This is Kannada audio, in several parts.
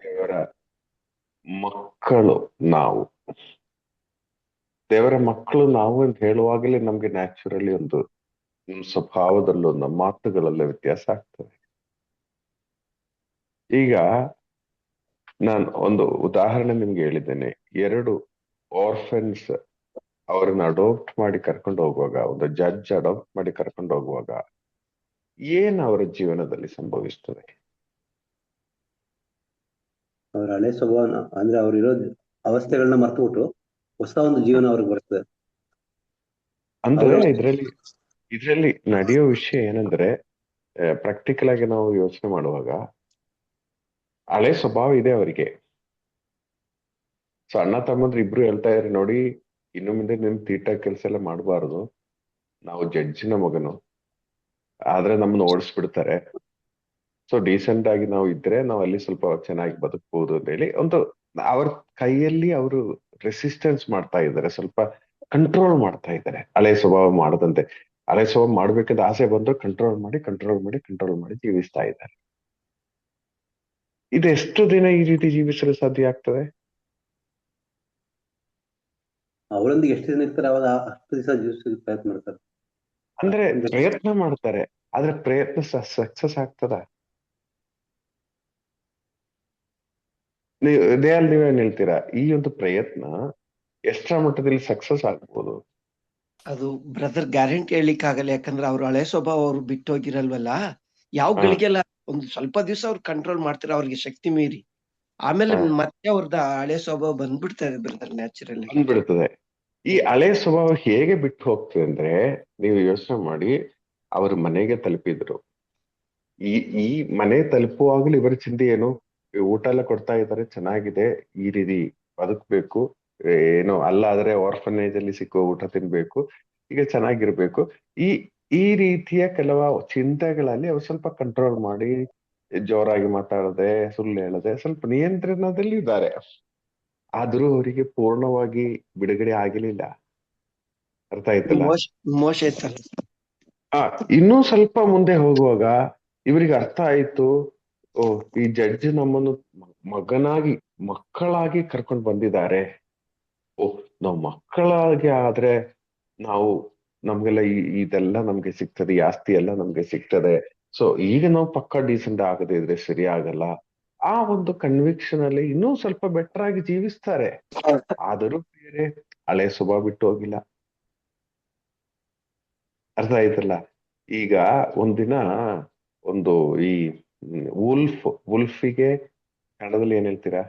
ದೇವರ ಮಕ್ಕಳು ನಾವು. ದೇವರ ಮಕ್ಕಳು ನಾವು ಅಂತ ಹೇಳುವಾಗಲೇ ನಮ್ಗೆ ನ್ಯಾಚುರಲಿ ಒಂದು ನಮ್ಮ ಸ್ವಭಾವದಲ್ಲೂ ನಮ್ಮ ಮಾತುಗಳಲ್ಲೂ ವ್ಯತ್ಯಾಸ ಆಗ್ತದೆ. ಈಗ ನಾನು ಒಂದು ಉದಾಹರಣೆ ನಿಮ್ಗೆ ಹೇಳಿದ್ದೇನೆ. ಎರಡು ಆರ್ಫನ್ಸ್ ಅವ್ರನ್ನ ಅಡಾಪ್ಟ್ ಮಾಡಿ ಕರ್ಕೊಂಡು ಹೋಗುವಾಗ, ಒಂದು ಜಡ್ಜ್ ಅಡಾಪ್ಟ್ ಮಾಡಿ ಕರ್ಕೊಂಡು ಹೋಗುವಾಗ ಏನ್ ಅವರ ಜೀವನದಲ್ಲಿ ಸಂಭವಿಸ್ತದೆ? ಅವ್ರ ಹಳೆ ಸ್ವಭಾವನ ಅಂದ್ರೆ ಅವ್ರು ಇರೋ ಅವಸ್ಥೆಗಳನ್ನ ಮರ್ತು ಹೊಸ ಒಂದು ಜೀವನ ಅವ್ರಿಗೆ ಬರ್ತದೆ. ಅಂದ್ರೆ ಇದ್ರಲ್ಲಿ ನಡೆಯೋ ವಿಷಯ ಏನಂದ್ರೆ, ಪ್ರಾಕ್ಟಿಕಲ್ ಆಗಿ ನಾವು ಯೋಚನೆ ಮಾಡುವಾಗ ಹಳೆ ಸ್ವಭಾವ ಇದೆ ಅವರಿಗೆ. ಸೊ ಅಣ್ಣ ತಮ್ಮಂದ್ರು ಇಬ್ರು ಹೇಳ್ತಾ ಇದ್ರಿ, ನೋಡಿ ಇನ್ನು ಮುಂದೆ ನಿಮ್ ತೀಟ ಕೆಲಸ ಎಲ್ಲ ಮಾಡಬಾರ್ದು, ನಾವು ಜಡ್ಜಿನ ಮಗನು, ಆದ್ರೆ ನಮ್ಮನ್ನ ಓಡಿಸ್ಬಿಡ್ತಾರೆ. ಸೊ ಡೀಸೆಂಟ್ ಆಗಿ ನಾವು ಇದ್ರೆ ನಾವು ಅಲ್ಲಿ ಸ್ವಲ್ಪ ಚೆನ್ನಾಗಿ ಬದುಕಬಹುದು ಅಂತ ಹೇಳಿ ಒಂದು ಅವ್ರ ಕೈಯಲ್ಲಿ ಅವರು ರೆಸಿಸ್ಟೆನ್ಸ್ ಮಾಡ್ತಾ ಇದ್ದಾರೆ, ಸ್ವಲ್ಪ ಕಂಟ್ರೋಲ್ ಮಾಡ್ತಾ ಇದ್ದಾರೆ. ಹಳೆ ಸ್ವಭಾವ ಮಾಡದಂತೆ, ಹಳೆ ಸ್ವಭಾವ ಮಾಡ್ಬೇಕಂತ ಆಸೆ ಬಂದ್ರು ಕಂಟ್ರೋಲ್ ಮಾಡಿ ಕಂಟ್ರೋಲ್ ಮಾಡಿ ಕಂಟ್ರೋಲ್ ಮಾಡಿ ಜೀವಿಸ್ತಾ ಇದ್ದಾರೆ. ಇದು ಎಷ್ಟು ದಿನ ಈ ರೀತಿ ಜೀವಿಸಲು ಸಾಧ್ಯ ಆಗ್ತದೆ? ಅವರೊಂದಿಗೆ ಎಷ್ಟು ದಿನ ಇರ್ತಾರೆ ಅವಾಗ ಅಷ್ಟು ದಿವಸ ಜೀವಿಸೋಕೆ ಪ್ರಯತ್ನ ಮಾಡ್ತಾರೆ. ಅಂದ್ರೆ ಪ್ರಯತ್ನ ಮಾಡ್ತಾರೆ, ಆದ್ರೆ ಪ್ರಯತ್ನ ಸಕ್ಸಸ್ ಆಗ್ತದ? ನೀವೇನ್ ಹೇಳ್ತೀರಾ? ಈ ಒಂದು ಪ್ರಯತ್ನ ಎಷ್ಟರ ಮಟ್ಟದಲ್ಲಿ ಸಕ್ಸಸ್ ಆಗ್ಬೋದು? ಅದು ಬ್ರದರ್ ಗ್ಯಾರಂಟಿ ಹೇಳಲಿಕ್ಕೆ ಆಗಲ್ಲ. ಯಾಕಂದ್ರೆ ಅವ್ರ ಹಳೆ ಸ್ವಭಾವ ಅವ್ರು ಬಿಟ್ಟು ಹೋಗಿರಲ್ವಲ್ಲ. ಯಾವ ಗಳಿಗೆಲ್ಲ ಒಂದು ಸ್ವಲ್ಪ ದಿವಸ ಅವ್ರು ಕಂಟ್ರೋಲ್ ಮಾಡ್ತಾರೆ ಅವ್ರಿಗೆ ಶಕ್ತಿ ಮೀರಿ. ಆಮೇಲೆ ಮತ್ತೆ ಅವ್ರದ ಹಳೆ ಸ್ವಭಾವ ಬಂದ್ಬಿಡ್ತದೆ ಬ್ರದರ್, ನ್ಯಾಚುರಲ್ ಬಂದ್ಬಿಡ್ತದೆ. ಈ ಹಳೆ ಸ್ವಭಾವ ಹೇಗೆ ಬಿಟ್ಟು ಹೋಗ್ತದೆ ಅಂದ್ರೆ, ನೀವು ಯೋಚನೆ ಮಾಡಿ, ಅವ್ರ ಮನೆಗೆ ತಲುಪಿದ್ರು. ಈ ಮನೆ ತಲುಪುವಾಗಲೂ ಇವರ ಚಿಂತೆ ಏನು? ಊಟ ಎಲ್ಲ ಕೊಡ್ತಾ ಇದ್ದಾರೆ, ಚೆನ್ನಾಗಿದೆ, ಈ ರೀತಿ ಬದುಕ್ಬೇಕು, ಏನೋ ಅಲ್ಲ ಆದ್ರೆ ಆರ್ಫನೇಜ್ ಅಲ್ಲಿ ಸಿಕ್ಕೋ ಊಟ ತಿನ್ಬೇಕು, ಈಗ ಚೆನ್ನಾಗಿರ್ಬೇಕು. ಈ ಈ ರೀತಿಯ ಕೆಲವು ಚಿಂತೆಗಳಲ್ಲಿ ಅವ್ರು ಸ್ವಲ್ಪ ಕಂಟ್ರೋಲ್ ಮಾಡಿ, ಜೋರಾಗಿ ಮಾತಾಡದೆ, ಸುಳ್ಳು ಹೇಳದೆ, ಸ್ವಲ್ಪ ನಿಯಂತ್ರಣದಲ್ಲಿ ಇದ್ದಾರೆ. ಆದ್ರೂ ಅವರಿಗೆ ಪೂರ್ಣವಾಗಿ ಬಿಡುಗಡೆ ಆಗಿರ್ಲಿಲ್ಲ. ಅರ್ಥ ಆಯ್ತಲ್ಲ? ಮೋಶ ಇತ್ತಲ್ಲ. ಇನ್ನೂ ಸ್ವಲ್ಪ ಮುಂದೆ ಹೋಗುವಾಗ ಇವರಿಗೆ ಅರ್ಥ ಆಯ್ತು, ಓ ಈ ಜಡ್ಜ್ ನಮ್ಮನ್ನು ಮಕ್ಕಳಾಗಿ ಕರ್ಕೊಂಡು ಬಂದಿದ್ದಾರೆ. ಓ ನಾವು ಮಕ್ಕಳಾಗಿ ಆದ್ರೆ ನಾವು ನಮ್ಗೆಲ್ಲ ಇದೆಲ್ಲ ನಮ್ಗೆ ಸಿಗ್ತದೆ, ಈ ಆಸ್ತಿ ಎಲ್ಲ ನಮ್ಗೆ ಸಿಗ್ತದೆ. ಸೊ ಈಗ ನಾವು ಪಕ್ಕ ಡೀಸೆಂಟ್ ಆಗದೆ ಇದ್ರೆ ಸರಿ ಆಗಲ್ಲ. ಆ ಒಂದು ಕನ್ವಿಕ್ಷನ್ ಅಲ್ಲಿ ಇನ್ನೂ ಸ್ವಲ್ಪ ಬೆಟರ್ ಆಗಿ ಜೀವಿಸ್ತಾರೆ. ಆದರೂ ಬೇರೆ ಹಳೆ ಸ್ವಭಾವ ಬಿಟ್ಟು ಹೋಗಿಲ್ಲ. ಅರ್ಥ ಆಯ್ತಲ್ಲ? ಈಗ ಒಂದಿನ ಒಂದು ಈ ವುಲ್ಫಿಗೆ ಕನ್ನಡದಲ್ಲಿ ಏನ್ ಹೇಳ್ತೀರಾ?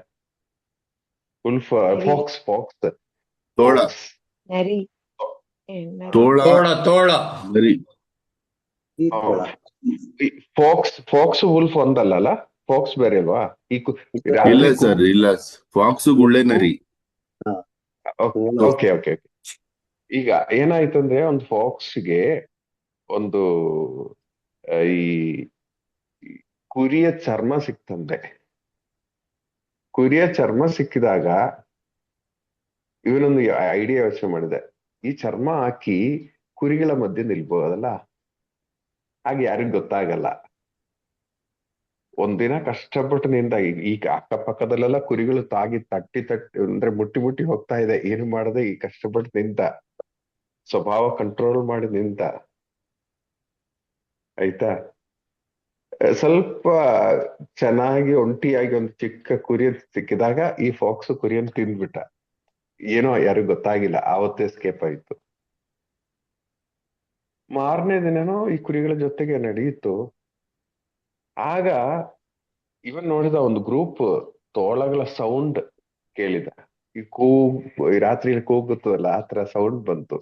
ವುಲ್ಫ್, ಫಾಕ್ಸ್ ತೋಳ ತೋಳ ತೋಳ ಬರಿ ಫಾಕ್ಸ್ ವುಲ್ಫ್ ಒಂದಲ್ಲ, ಫಾಕ್ಸ್ ಬೇರೆ ಅಲ್ವಾ? ಇಲ್ಲ ಸರ್, ಇಲ್ಲ, ಫಾಕ್ಸ್ ಗುಳ್ಳೆ ನರಿ. Okay okay. ಈಗ ಏನಾಯ್ತಂದ್ರೆ, ಒಂದು ಫಾಕ್ಸ್ಗೆ ಒಂದು ಈ ಕುರಿಯ ಚರ್ಮ ಸಿಕ್ತಂತೆ. ಕುರಿಯ ಚರ್ಮ ಸಿಕ್ಕಿದಾಗ ಇವನೊಂದು ಐಡಿಯಾ ಯೋಚನೆ ಮಾಡಿದೆ, ಈ ಚರ್ಮ ಹಾಕಿ ಕುರಿಗಳ ಮಧ್ಯೆ ನಿಲ್ಬೋದಲ್ಲ, ಹಾಗೆ ಯಾರಿಗ್ ಗೊತ್ತಾಗಲ್ಲ. ಒಂದಿನ ಕಷ್ಟಪಟ್ಟು ನಿಂತ, ಈಗ ಅಕ್ಕಪಕ್ಕದಲ್ಲೆಲ್ಲ ಕುರಿಗಳು ತಟ್ಟಿ ಅಂದ್ರೆ ಮುಟ್ಟಿ ಹೋಗ್ತಾ ಇದೆ, ಏನು ಮಾಡದೆ ಈ ಕಷ್ಟಪಟ್ಟು ನಿಂತ, ಸ್ವಭಾವ ಕಂಟ್ರೋಲ್ ಮಾಡಿ ನಿಂತ. ಆಯ್ತಾ? ಸ್ವಲ್ಪ ಚೆನ್ನಾಗಿ ಒಂಟಿಯಾಗಿ ಒಂದು ಚಿಕ್ಕ ಕುರಿ ಸಿಕ್ಕಿದಾಗ ಈ ಫಾಕ್ಸ್ ಕುರಿಯನ್ನು ತಿಂದ್ಬಿಟ್ಟ. ಏನೋ ಯಾರಿಗೂ ಗೊತ್ತಾಗಿಲ್ಲ, ಆವತ್ತೇ ಎಸ್ಕೇಪ್ ಆಯ್ತು. ಮಾರನೇ ದಿನನೋ ಈ ಕುರಿಗಳ ಜೊತೆಗೆ ನಡೆಯಿತು. ಆಗ ಇವನ್ ನೋಡಿದ ಒಂದು ಗ್ರೂಪ್ ತೋಳಗಳ ಸೌಂಡ್ ಕೇಳಿದ. ಈ ರಾತ್ರಿ ಕೂಗುತ್ತದಲ್ಲ, ಆ ತರ ಸೌಂಡ್ ಬಂತು.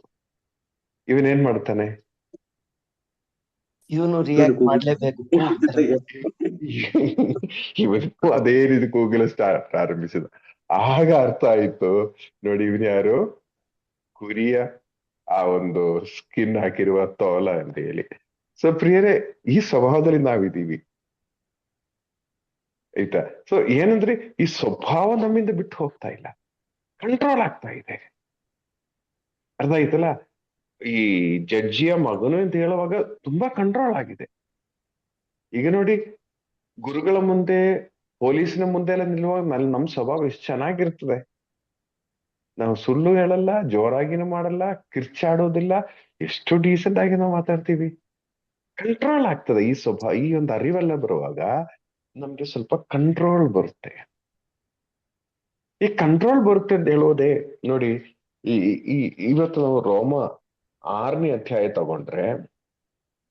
ಇವನ್ ಮಾಡ್ತಾನೆ? ಇವನು ರಿಯಾಕ್ಟ್ ಮಾಡ್ಲೇಬೇಕು. ಇವನು ಅದೇ ರೀತಿ ಕೂಗಲು ಪ್ರಾರಂಭಿಸಿದ. ಆಗ ಅರ್ಥ ಆಯ್ತು, ನೋಡಿ ಇವನ್ ಯಾರು? ಕುರಿಯ ಆ ಒಂದು ಸ್ಕಿನ್ ಹಾಕಿರುವ ತೋಳ ಅಂತ ಹೇಳಿ. ಸೊ ಪ್ರಿಯರೇ, ಈ ಸ್ವಭಾವದಲ್ಲಿ ನಾವಿದ್ದೀವಿ. ಆಯ್ತಾ? ಸೊ ಏನಂದ್ರೆ, ಈ ಸ್ವಭಾವ ನಮ್ಮಿಂದ ಬಿಟ್ಟು ಹೋಗ್ತಾ ಇಲ್ಲ, ಕಂಟ್ರೋಲ್ ಆಗ್ತಾ ಇದೆ. ಅರ್ಥ ಆಯ್ತಲ್ಲ? ಈ ಜಡ್ಜಿಯ ಮಗನು ಅಂತ ಹೇಳುವಾಗ ತುಂಬಾ ಕಂಟ್ರೋಲ್ ಆಗಿದೆ. ಈಗ ನೋಡಿ, ಗುರುಗಳ ಮುಂದೆ ಪೊಲೀಸಿನ ಮುಂದೆ ಎಲ್ಲ ನಿಲ್ಲುವಾಗ ನಮ್ ಸ್ವಭಾವ ಎಷ್ಟು ಚೆನ್ನಾಗಿರ್ತದೆ. ನಾವು ಸುಳ್ಳು ಹೇಳಲ್ಲ, ಜೋರಾಗಿನೂ ಮಾಡಲ್ಲ, ಕಿರ್ಚಾಡೋದಿಲ್ಲ, ಎಷ್ಟು ಡೀಸೆಂಟ್ ಆಗಿ ನಾವು ಮಾತಾಡ್ತೀವಿ. ಕಂಟ್ರೋಲ್ ಆಗ್ತದೆ ಈ ಸ್ವಭಾವ. ಈ ಒಂದು ಅರಿವೆಲ್ಲ ಬರುವಾಗ ನಮ್ಗೆ ಸ್ವಲ್ಪ ಕಂಟ್ರೋಲ್ ಬರುತ್ತೆ. ಈ ಕಂಟ್ರೋಲ್ ಬರುತ್ತೆ ಅಂತ ಹೇಳೋದೇ ನೋಡಿ, ಈ ಈ ಇವತ್ತು ನಾವು ರೋಮ 6ನೇ ಅಧ್ಯಾಯ ತಗೊಂಡ್ರೆ,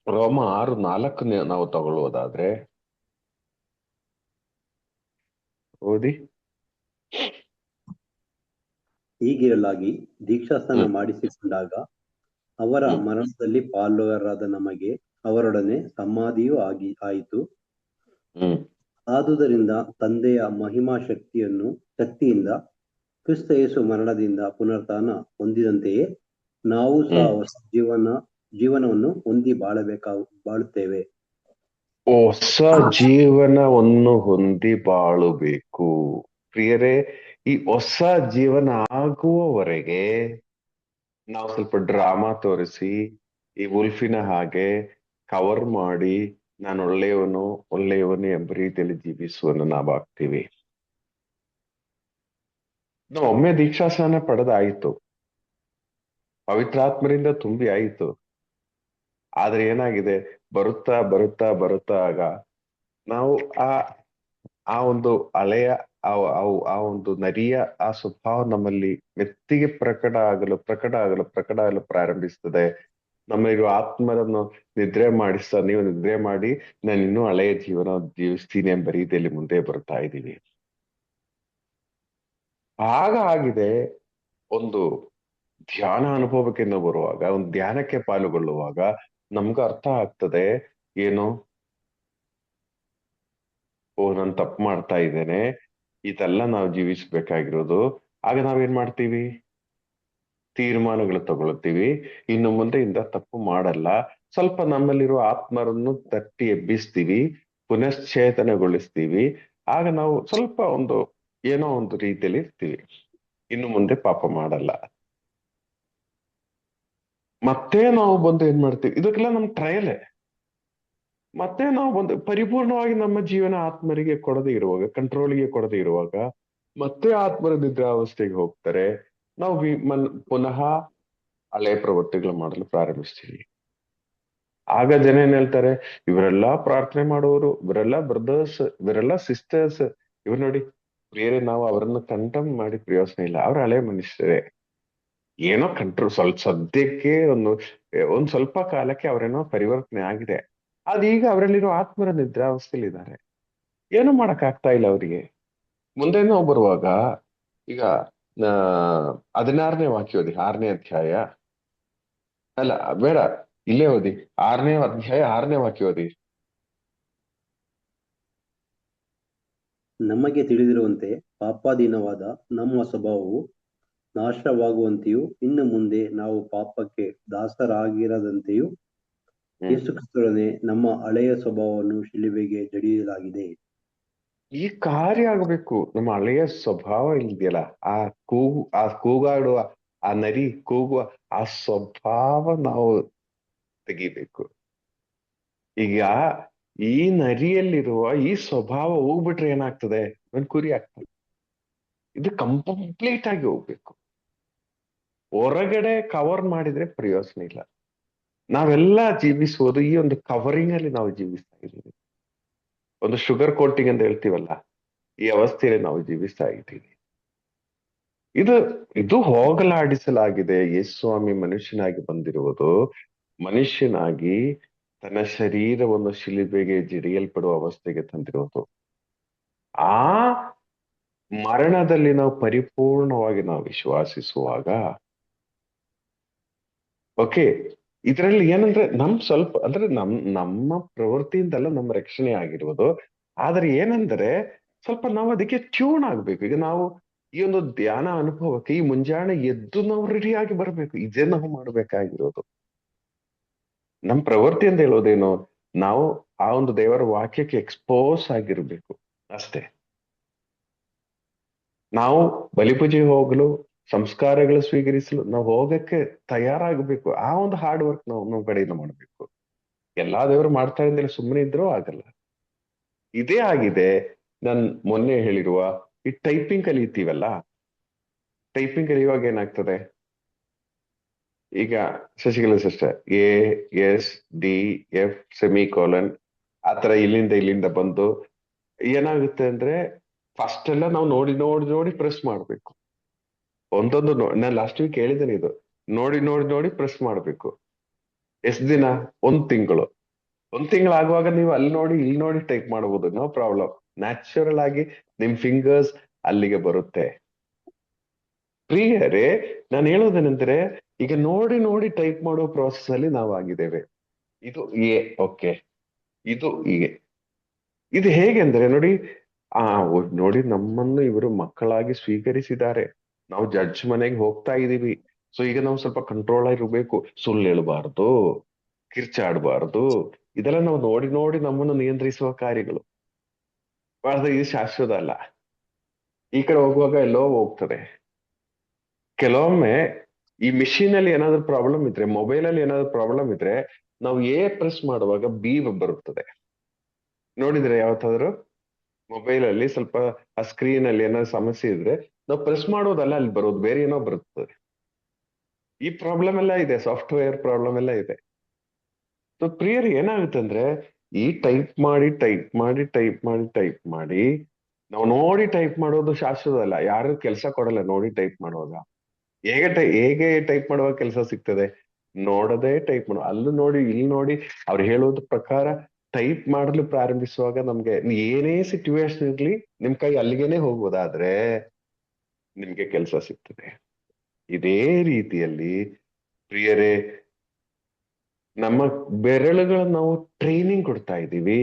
ರೋಮ 6:4 ನಾವು ತಗೊಳ್ಳೋದಾದ್ರೆ ಓದಿ. ಹೀಗಿರಲಾಗಿ ದೀಕ್ಷಾಸ್ನಾನ ಹ್ಮ್ ಮಾಡಿಸಿಕೊಂಡಾಗ ಅವರ ಹ್ಮ್ ಮರಣದಲ್ಲಿ ಪಾಲುಗಾರರಾದ ನಮಗೆ ಅವರೊಡನೆ ಸಮಾಧಿಯೂ ಆಯಿತು. ಹ್ಮ್ ಆದುದರಿಂದ ತಂದೆಯ ಮಹಿಮಾ ಶಕ್ತಿಯಿಂದ ಕ್ರಿಸ್ತ ಯೇಸು ಮರಣದಿಂದ ಪುನರುತ್ಥಾನ ಹೊಂದಿದಂತೆಯೇ ನಾವು ಸಹ ಹ್ಮ್ ಹೊಸ ಜೀವನವನ್ನು ಹೊಂದಿ ಬಾಳುತ್ತೇವೆ. ಹೊಸ ಜೀವನವನ್ನು ಹೊಂದಿ ಬಾಳಬೇಕು. ಪ್ರಿಯರೇ, ಈ ಹೊಸ ಜೀವನ ಆಗುವವರೆಗೆ ನಾವು ಸ್ವಲ್ಪ ಡ್ರಾಮಾ ತೋರಿಸಿ, ಈ ಉಲ್ಫಿನ ಹಾಗೆ ಕವರ್ ಮಾಡಿ, ನಾನು ಒಳ್ಳೆಯವನು ಎಂಬ ರೀತಿಯಲ್ಲಿ ಜೀವಿಸುವನ್ನು ನಾವಾಗ್ತೀವಿ. ನಾವು ಒಮ್ಮೆ ದೀಕ್ಷಾಸ್ನಾನ ಪಡೆದಾಯಿತು, ಪವಿತ್ರಾತ್ಮರಿಂದ ತುಂಬಿ ಆಯಿತು. ಆದ್ರೆ ಏನಾಗಿದೆ, ಬರುತ್ತಾ ಬರುತ್ತಾ ಬರುತ್ತಾ ಆಗ ನಾವು ಆ ಆ ಒಂದು ಹಳೆಯ ಆ ಒಂದು ನರಿಯ ಆ ಸ್ವಭಾವ ನಮ್ಮಲ್ಲಿ ಮೆತ್ತಿಗೆ ಪ್ರಕಟ ಆಗಲು ಪ್ರಾರಂಭಿಸ್ತದೆ. ನಮ್ಮಲ್ಲಿರುವ ಆತ್ಮರನ್ನು ನಿದ್ರೆ ಮಾಡಿಸ್ತಾ, ನೀವು ನಿದ್ರೆ ಮಾಡಿ, ನಾನು ಇನ್ನೂ ಹಳೆಯ ಜೀವನ ಜೀವಿಸ್ತೀನಿ ಎಂಬ ರೀತಿಯಲ್ಲಿ ಮುಂದೆ ಬರ್ತಾ ಇದ್ದೀವಿ. ಆಗ ಆಗಿದೆ ಒಂದು ಧ್ಯಾನ ಅನುಭವಕ್ಕೆ ನಾವು ಬರುವಾಗ, ಒಂದು ಧ್ಯಾನಕ್ಕೆ ಪಾಲ್ಗೊಳ್ಳುವಾಗ ನಮ್ಗೆ ಅರ್ಥ ಆಗ್ತದೆ, ಏನು, ನಾನು ತಪ್ಪು ಮಾಡ್ತಾ ಇದ್ದೇನೆ, ಇದೆಲ್ಲ ನಾವು ಜೀವಿಸ್ಬೇಕಾಗಿರೋದು. ಆಗ ನಾವೇನ್ ಮಾಡ್ತೀವಿ, ತೀರ್ಮಾನಗಳು ತಗೊಳ್ತೀವಿ, ಇನ್ನು ಮುಂದೆ ಇಂದ ತಪ್ಪು ಮಾಡಲ್ಲ. ಸ್ವಲ್ಪ ನಮ್ಮಲ್ಲಿರುವ ಆತ್ಮರನ್ನು ತಟ್ಟಿ ಎಬ್ಬಿಸ್ತೀವಿ, ಪುನಶ್ಚೇತನಗೊಳಿಸ್ತೀವಿ. ಆಗ ನಾವು ಸ್ವಲ್ಪ ಏನೋ ಒಂದು ರೀತಿಯಲ್ಲಿ ಇರ್ತೀವಿ, ಇನ್ನು ಮುಂದೆ ಪಾಪ ಮಾಡಲ್ಲ. ಮತ್ತೆ ನಾವು ಬಂದು ಏನ್ ಮಾಡ್ತೀವಿ, ಇದಕ್ಕೆಲ್ಲ ನಮ್ ಟ್ರಯಲೇ. ಮತ್ತೆ ನಾವು ಬಂದು ಪರಿಪೂರ್ಣವಾಗಿ ನಮ್ಮ ಜೀವನ ಆತ್ಮರಿಗೆ ಕೊಡದೇ ಇರುವಾಗ, ಕಂಟ್ರೋಲಿಗೆ ಕೊಡದೇ ಇರುವಾಗ, ಮತ್ತೆ ಆತ್ಮರ ನಿದ್ರಾವಸ್ಥೆಗೆ ಹೋಗ್ತಾರೆ. ನಾವು ಪುನಃ ಹಳೆಯ ಪ್ರವೃತ್ತಿಗಳು ಮಾಡಲು ಪ್ರಾರಂಭಿಸ್ತೀವಿ. ಆಗ ಜನ ಏನ್ ಹೇಳ್ತಾರೆ, ಇವರೆಲ್ಲಾ ಪ್ರಾರ್ಥನೆ ಮಾಡುವವರು, ಇವರೆಲ್ಲ ಬ್ರದರ್ಸ್, ಇವರೆಲ್ಲ ಸಿಸ್ಟರ್ಸ್, ಇವ್ರು ನೋಡಿ ಬೇರೆ, ನಾವು ಅವರನ್ನು ಕಂಟಮ್ ಮಾಡಿ ಪ್ರಯೋಜನ ಇಲ್ಲ. ಅವ್ರ ಹಳೆ ಮನುಷ್ಯರೇ, ಏನೋ ಕಂಟ್ರೋಲ್ ಸ್ವಲ್ಪ ಸದ್ಯಕ್ಕೆ ಒಂದ್ ಸ್ವಲ್ಪ ಕಾಲಕ್ಕೆ ಅವರೇನೋ ಪರಿವರ್ತನೆ ಆಗಿದೆ. ಅದೀಗ ಅವರಲ್ಲಿರೋ ಆತ್ಮರ ನಿದ್ರಾವಸ್ಥೆಯಲ್ಲಿ ಇದ್ದಾರೆ, ಏನು ಮಾಡಕ್ ಆಗ್ತಾ ಇಲ್ಲ ಅವರಿಗೆ. ಮುಂದೆ ನಾವು ಬರುವಾಗ ಈಗ 16ನೇ ವಾಕ್ಯ ಓದಿ, 6ನೇ ಅಧ್ಯಾಯ, ಅಲ್ಲ ಬೇಡ, ಇಲ್ಲೇ ಓದಿ, 6ನೇ ಅಧ್ಯಾಯ 6ನೇ ವಾಕ್ಯ ಓದಿ. ನಮಗೆ ತಿಳಿದಿರುವಂತೆ ಪಾಪಾಧೀನವಾದ ನಮ್ಮ ಸ್ವಭಾವವು ನಾಶವಾಗುವಂತೆಯೂ ಇನ್ನು ಮುಂದೆ ನಾವು ಪಾಪಕ್ಕೆ ದಾಸರಾಗಿರದಂತೆಯೂ ಹ್ಮ್ ಯೇಸು ಕ್ರಿಸ್ತರೊಡನೆ ನಮ್ಮ ಹಳೆಯ ಸ್ವಭಾವವನ್ನು ಶಿಲುಬೆಗೆ ಜಡಿಯಲಾಗಿದೆ. ಈ ಕಾರ್ಯ ಆಗಬೇಕು. ನಮ್ಮ ಹಳೆಯ ಸ್ವಭಾವ ಇದೆಯಲ್ಲ, ಆ ಕೂಗಾಡುವ, ಆ ನರಿ ಕೂಗುವ ಆ ಸ್ವಭಾವ ನಾವು ತೆಗಿಬೇಕು. ಈಗ ಈ ನರಿಯಲ್ಲಿರುವ ಈ ಸ್ವಭಾವ ಹೋಗ್ಬಿಟ್ರೆ ಏನಾಗ್ತದೆ, ಒಂದ್ ಕುರಿ ಆಗ್ತದೆ. ಇದು ಕಂಪ್ಲೀಟ್ ಆಗಿ ಹೋಗ್ಬೇಕು. ಹೊರಗಡೆ ಕವರ್ ಮಾಡಿದ್ರೆ ಪ್ರಯೋಜನ ಇಲ್ಲ. ನಾವೆಲ್ಲ ಜೀವಿಸುವುದು ಈ ಒಂದು ಕವರಿಂಗ್ ಅಲ್ಲಿ ನಾವು ಜೀವಿಸ್ತಾ ಇದ್ದೀವಿ. ಒಂದು ಶುಗರ್ ಕೋಟಿಂಗ್ ಅಂತ ಹೇಳ್ತೀವಲ್ಲ, ಈ ಅವಸ್ಥೆಯಲ್ಲಿ ನಾವು ಜೀವಿಸ್ತಾ ಇದ್ದೀವಿ. ಇದು ಹೋಗಲಾಡಿಸಲಾಗಿದೆ. ಯೇಸುಸ್ವಾಮಿ ಮನುಷ್ಯನಾಗಿ ಬಂದಿರುವುದು, ಮನುಷ್ಯನಾಗಿ ತನ್ನ ಶರೀರವನ್ನು ಶಿಲುಬೆಗೆ ಜಡಿಯಲ್ಪಡುವ ಅವಸ್ಥೆಗೆ ತಂದಿರುವುದು. ಆ ಮರಣದಲ್ಲಿ ನಾವು ಪರಿಪೂರ್ಣವಾಗಿ ನಾವು ವಿಶ್ವಾಸಿಸುವಾಗ, ಓಕೆ, ಇದರಲ್ಲಿ ಏನಂದ್ರೆ ಸ್ವಲ್ಪ ಅಂದ್ರೆ ನಮ್ಮ ಪ್ರವೃತ್ತಿಯಿಂದಲ್ಲ ನಮ್ಮ ರಕ್ಷಣೆ ಆಗಿರುವುದು. ಆದ್ರೆ ಏನಂದ್ರೆ ಸ್ವಲ್ಪ ನಾವು ಅದಕ್ಕೆ ಟ್ಯೂನ್ ಆಗ್ಬೇಕು. ಈಗ ನಾವು ಈ ಒಂದು ಧ್ಯಾನ ಅನುಭವಕ್ಕೆ ಈ ಮುಂಜಾನೆ ಎದ್ದು ನಾವು ರೆಡಿಯಾಗಿ ಬರ್ಬೇಕು. ಇದೇ ನಾವು ಮಾಡ್ಬೇಕಾಗಿರೋದು. ನಮ್ ಪ್ರವೃತ್ತಿ ಅಂತ ಹೇಳೋದೇನು, ನಾವು ಆ ಒಂದು ದೇವರ ವಾಕ್ಯಕ್ಕೆ ಎಕ್ಸ್ಪೋಸ್ ಆಗಿರ್ಬೇಕು ಅಷ್ಟೇ. ನಾವು ಬಲಿಪೂಜೆಗೆ ಹೋಗಲು, ಸಂಸ್ಕಾರಗಳು ಸ್ವೀಕರಿಸಲು ನಾವು ಹೋಗಕ್ಕೆ ತಯಾರಾಗಬೇಕು. ಆ ಒಂದು ಹಾರ್ಡ್ ವರ್ಕ್ ನಾವು ನಮ್ಮ ಕಡೆಯಿಂದ ಮಾಡ್ಬೇಕು. ಎಲ್ಲಾ ದೇವರು ಮಾಡ್ತಾ ಇದ್ರೆ ಸುಮ್ಮನೆ ಇದ್ರೂ ಆಗಲ್ಲ. ಇದೇ ಆಗಿದೆ ನಾನ್ ಮೊನ್ನೆ ಹೇಳಿರುವ ಈ ಟೈಪಿಂಗ್ ಕಲಿತೀವಲ್ಲ, ಟೈಪಿಂಗ್ ಕಲಿಯುವಾಗ ಏನಾಗ್ತದೆ, ಈಗ ಶಶಿಕಲಾ ಸಿಸ್ಟರ್ ASDF ಸೆಮಿಕೋಲನ್ ಆತರ ಇಲ್ಲಿಂದ ಬಂದು ಏನಾಗುತ್ತೆ ಅಂದ್ರೆ ಫಸ್ಟ್ ಎಲ್ಲ ನಾವು ನೋಡಿ ನೋಡಿ ನೋಡಿ ಪ್ರೆಸ್ ಮಾಡ್ಬೇಕು. ಒಂದೊಂದು ನಾನು ಲಾಸ್ಟ್ ವೀಕ್ ಹೇಳಿದ್ದೇನೆ ಇದು, ನೋಡಿ ನೋಡಿ ನೋಡಿ ಪ್ರೆಸ್ ಮಾಡ್ಬೇಕು. ಎಷ್ಟ್ ದಿನ? 1 ತಿಂಗಳು ಆಗುವಾಗ ನೀವು ಅಲ್ಲಿ ನೋಡಿ ಇಲ್ಲಿ ನೋಡಿ ಟೈಪ್ ಮಾಡಬಹುದು, ನೋ ಪ್ರಾಬ್ಲಮ್. ನ್ಯಾಚುರಲ್ ಆಗಿ ನಿಮ್ ಫಿಂಗರ್ಸ್ ಅಲ್ಲಿಗೆ ಬರುತ್ತೆ. ಪ್ರಿಯರೇ, ನಾನು ಹೇಳೋದೇನೆಂದ್ರೆ ಈಗ ನೋಡಿ ನೋಡಿ ಟೈಪ್ ಮಾಡೋ ಪ್ರಾಸೆಸ್ ಅಲ್ಲಿ ನಾವು ಆಗಿದ್ದೇವೆ. ಇದು ಓಕೆ, ಇದು ಇದು ಹೇಗೆ ಅಂದ್ರೆ ನೋಡಿ, ನೋಡಿ ನಮ್ಮನ್ನು ಇವರು ಮಕ್ಕಳಾಗಿ ಸ್ವೀಕರಿಸಿದ್ದಾರೆ, ನಾವು ಜಡ್ಜ್ ಮನೆಗೆ ಹೋಗ್ತಾ ಇದೀವಿ. ಸೊ ಈಗ ನಾವು ಸ್ವಲ್ಪ ಕಂಟ್ರೋಲ್ ಆಗಿರ್ಬೇಕು, ಸುಳ್ಳು ಹೇಳಬಾರ್ದು, ಕಿರ್ಚಾಡಬಾರ್ದು. ಇದೆಲ್ಲ ನಾವು ನೋಡಿ ನೋಡಿ ನಮ್ಮನ್ನು ನಿಯಂತ್ರಿಸುವ ಕಾರ್ಯಗಳು. ಆದ್ರೆ ಇದು ಶಾಶ್ವತ ಅಲ್ಲ. ಈ ಕಡೆ ಹೋಗುವಾಗ ಎಲ್ಲೋ ಹೋಗ್ತದೆ. ಕೆಲವೊಮ್ಮೆ ಈ ಮಿಷಿನ್ ಅಲ್ಲಿ ಏನಾದ್ರು ಪ್ರಾಬ್ಲಮ್ ಇದ್ರೆ, ಮೊಬೈಲ್ ಅಲ್ಲಿ ಏನಾದ್ರು ಪ್ರಾಬ್ಲಮ್ ಇದ್ರೆ, ನಾವು ಪ್ರೆಸ್ ಮಾಡುವಾಗ B ಬರುತ್ತದೆ. ನೋಡಿದ್ರೆ ಯಾವತ್ತಾದ್ರು ಮೊಬೈಲ್ ಅಲ್ಲಿ ಸ್ವಲ್ಪ ಆ ಸ್ಕ್ರೀನ್ ಅಲ್ಲಿ ಏನಾದ್ರು ಸಮಸ್ಯೆ ಇದ್ರೆ ನಾವು ಪ್ರೆಸ್ ಮಾಡೋದಲ್ಲ, ಅಲ್ಲಿ ಬರೋದು ಬೇರೆ ಏನೋ ಬರುತ್ತದೆ. ಈ ಪ್ರಾಬ್ಲಮ್ ಎಲ್ಲ ಇದೆ, ಸಾಫ್ಟ್ವೇರ್ ಪ್ರಾಬ್ಲಮ್ ಎಲ್ಲ ಇದೆ. ಸೊ ಪ್ರಿಯರ್ ಏನಾಗುತ್ತೆ ಅಂದ್ರೆ, ಈ ಟೈಪ್ ಮಾಡಿ ನಾವು ನೋಡಿ ಟೈಪ್ ಮಾಡೋದು ಶಾಶ್ವತ ಅಲ್ಲ. ಯಾರು ಕೆಲಸ ಕೊಡಲ್ಲ ನೋಡಿ ಟೈಪ್ ಮಾಡುವಾಗ. ಹೇಗೆ ಟೈಪ್ ಮಾಡುವಾಗ ಕೆಲಸ ಸಿಗ್ತದೆ? ನೋಡದೆ ಟೈಪ್ ಮಾಡೋ, ಅಲ್ಲೂ ನೋಡಿ ಇಲ್ಲಿ ನೋಡಿ ಅವ್ರು ಹೇಳೋದ್ ಪ್ರಕಾರ ಟೈಪ್ ಮಾಡಲು ಪ್ರಾರಂಭಿಸುವಾಗ ನಮ್ಗೆ ಏನೇ ಸಿಚುವೇಶನ್ ಇರ್ಲಿ ನಿಮ್ ಕೈ ಅಲ್ಲಿಗೆನೆ ಹೋಗೋದಾದ್ರೆ ನಿಮ್ಗೆ ಕೆಲಸ ಸಿಗ್ತದೆ. ಇದೇ ರೀತಿಯಲ್ಲಿ ಪ್ರಿಯರೇ, ನಮ್ಮ ಬೆರಳುಗಳನ್ನು ನಾವು ಟ್ರೈನಿಂಗ್ ಕೊಡ್ತಾ ಇದ್ದೀವಿ.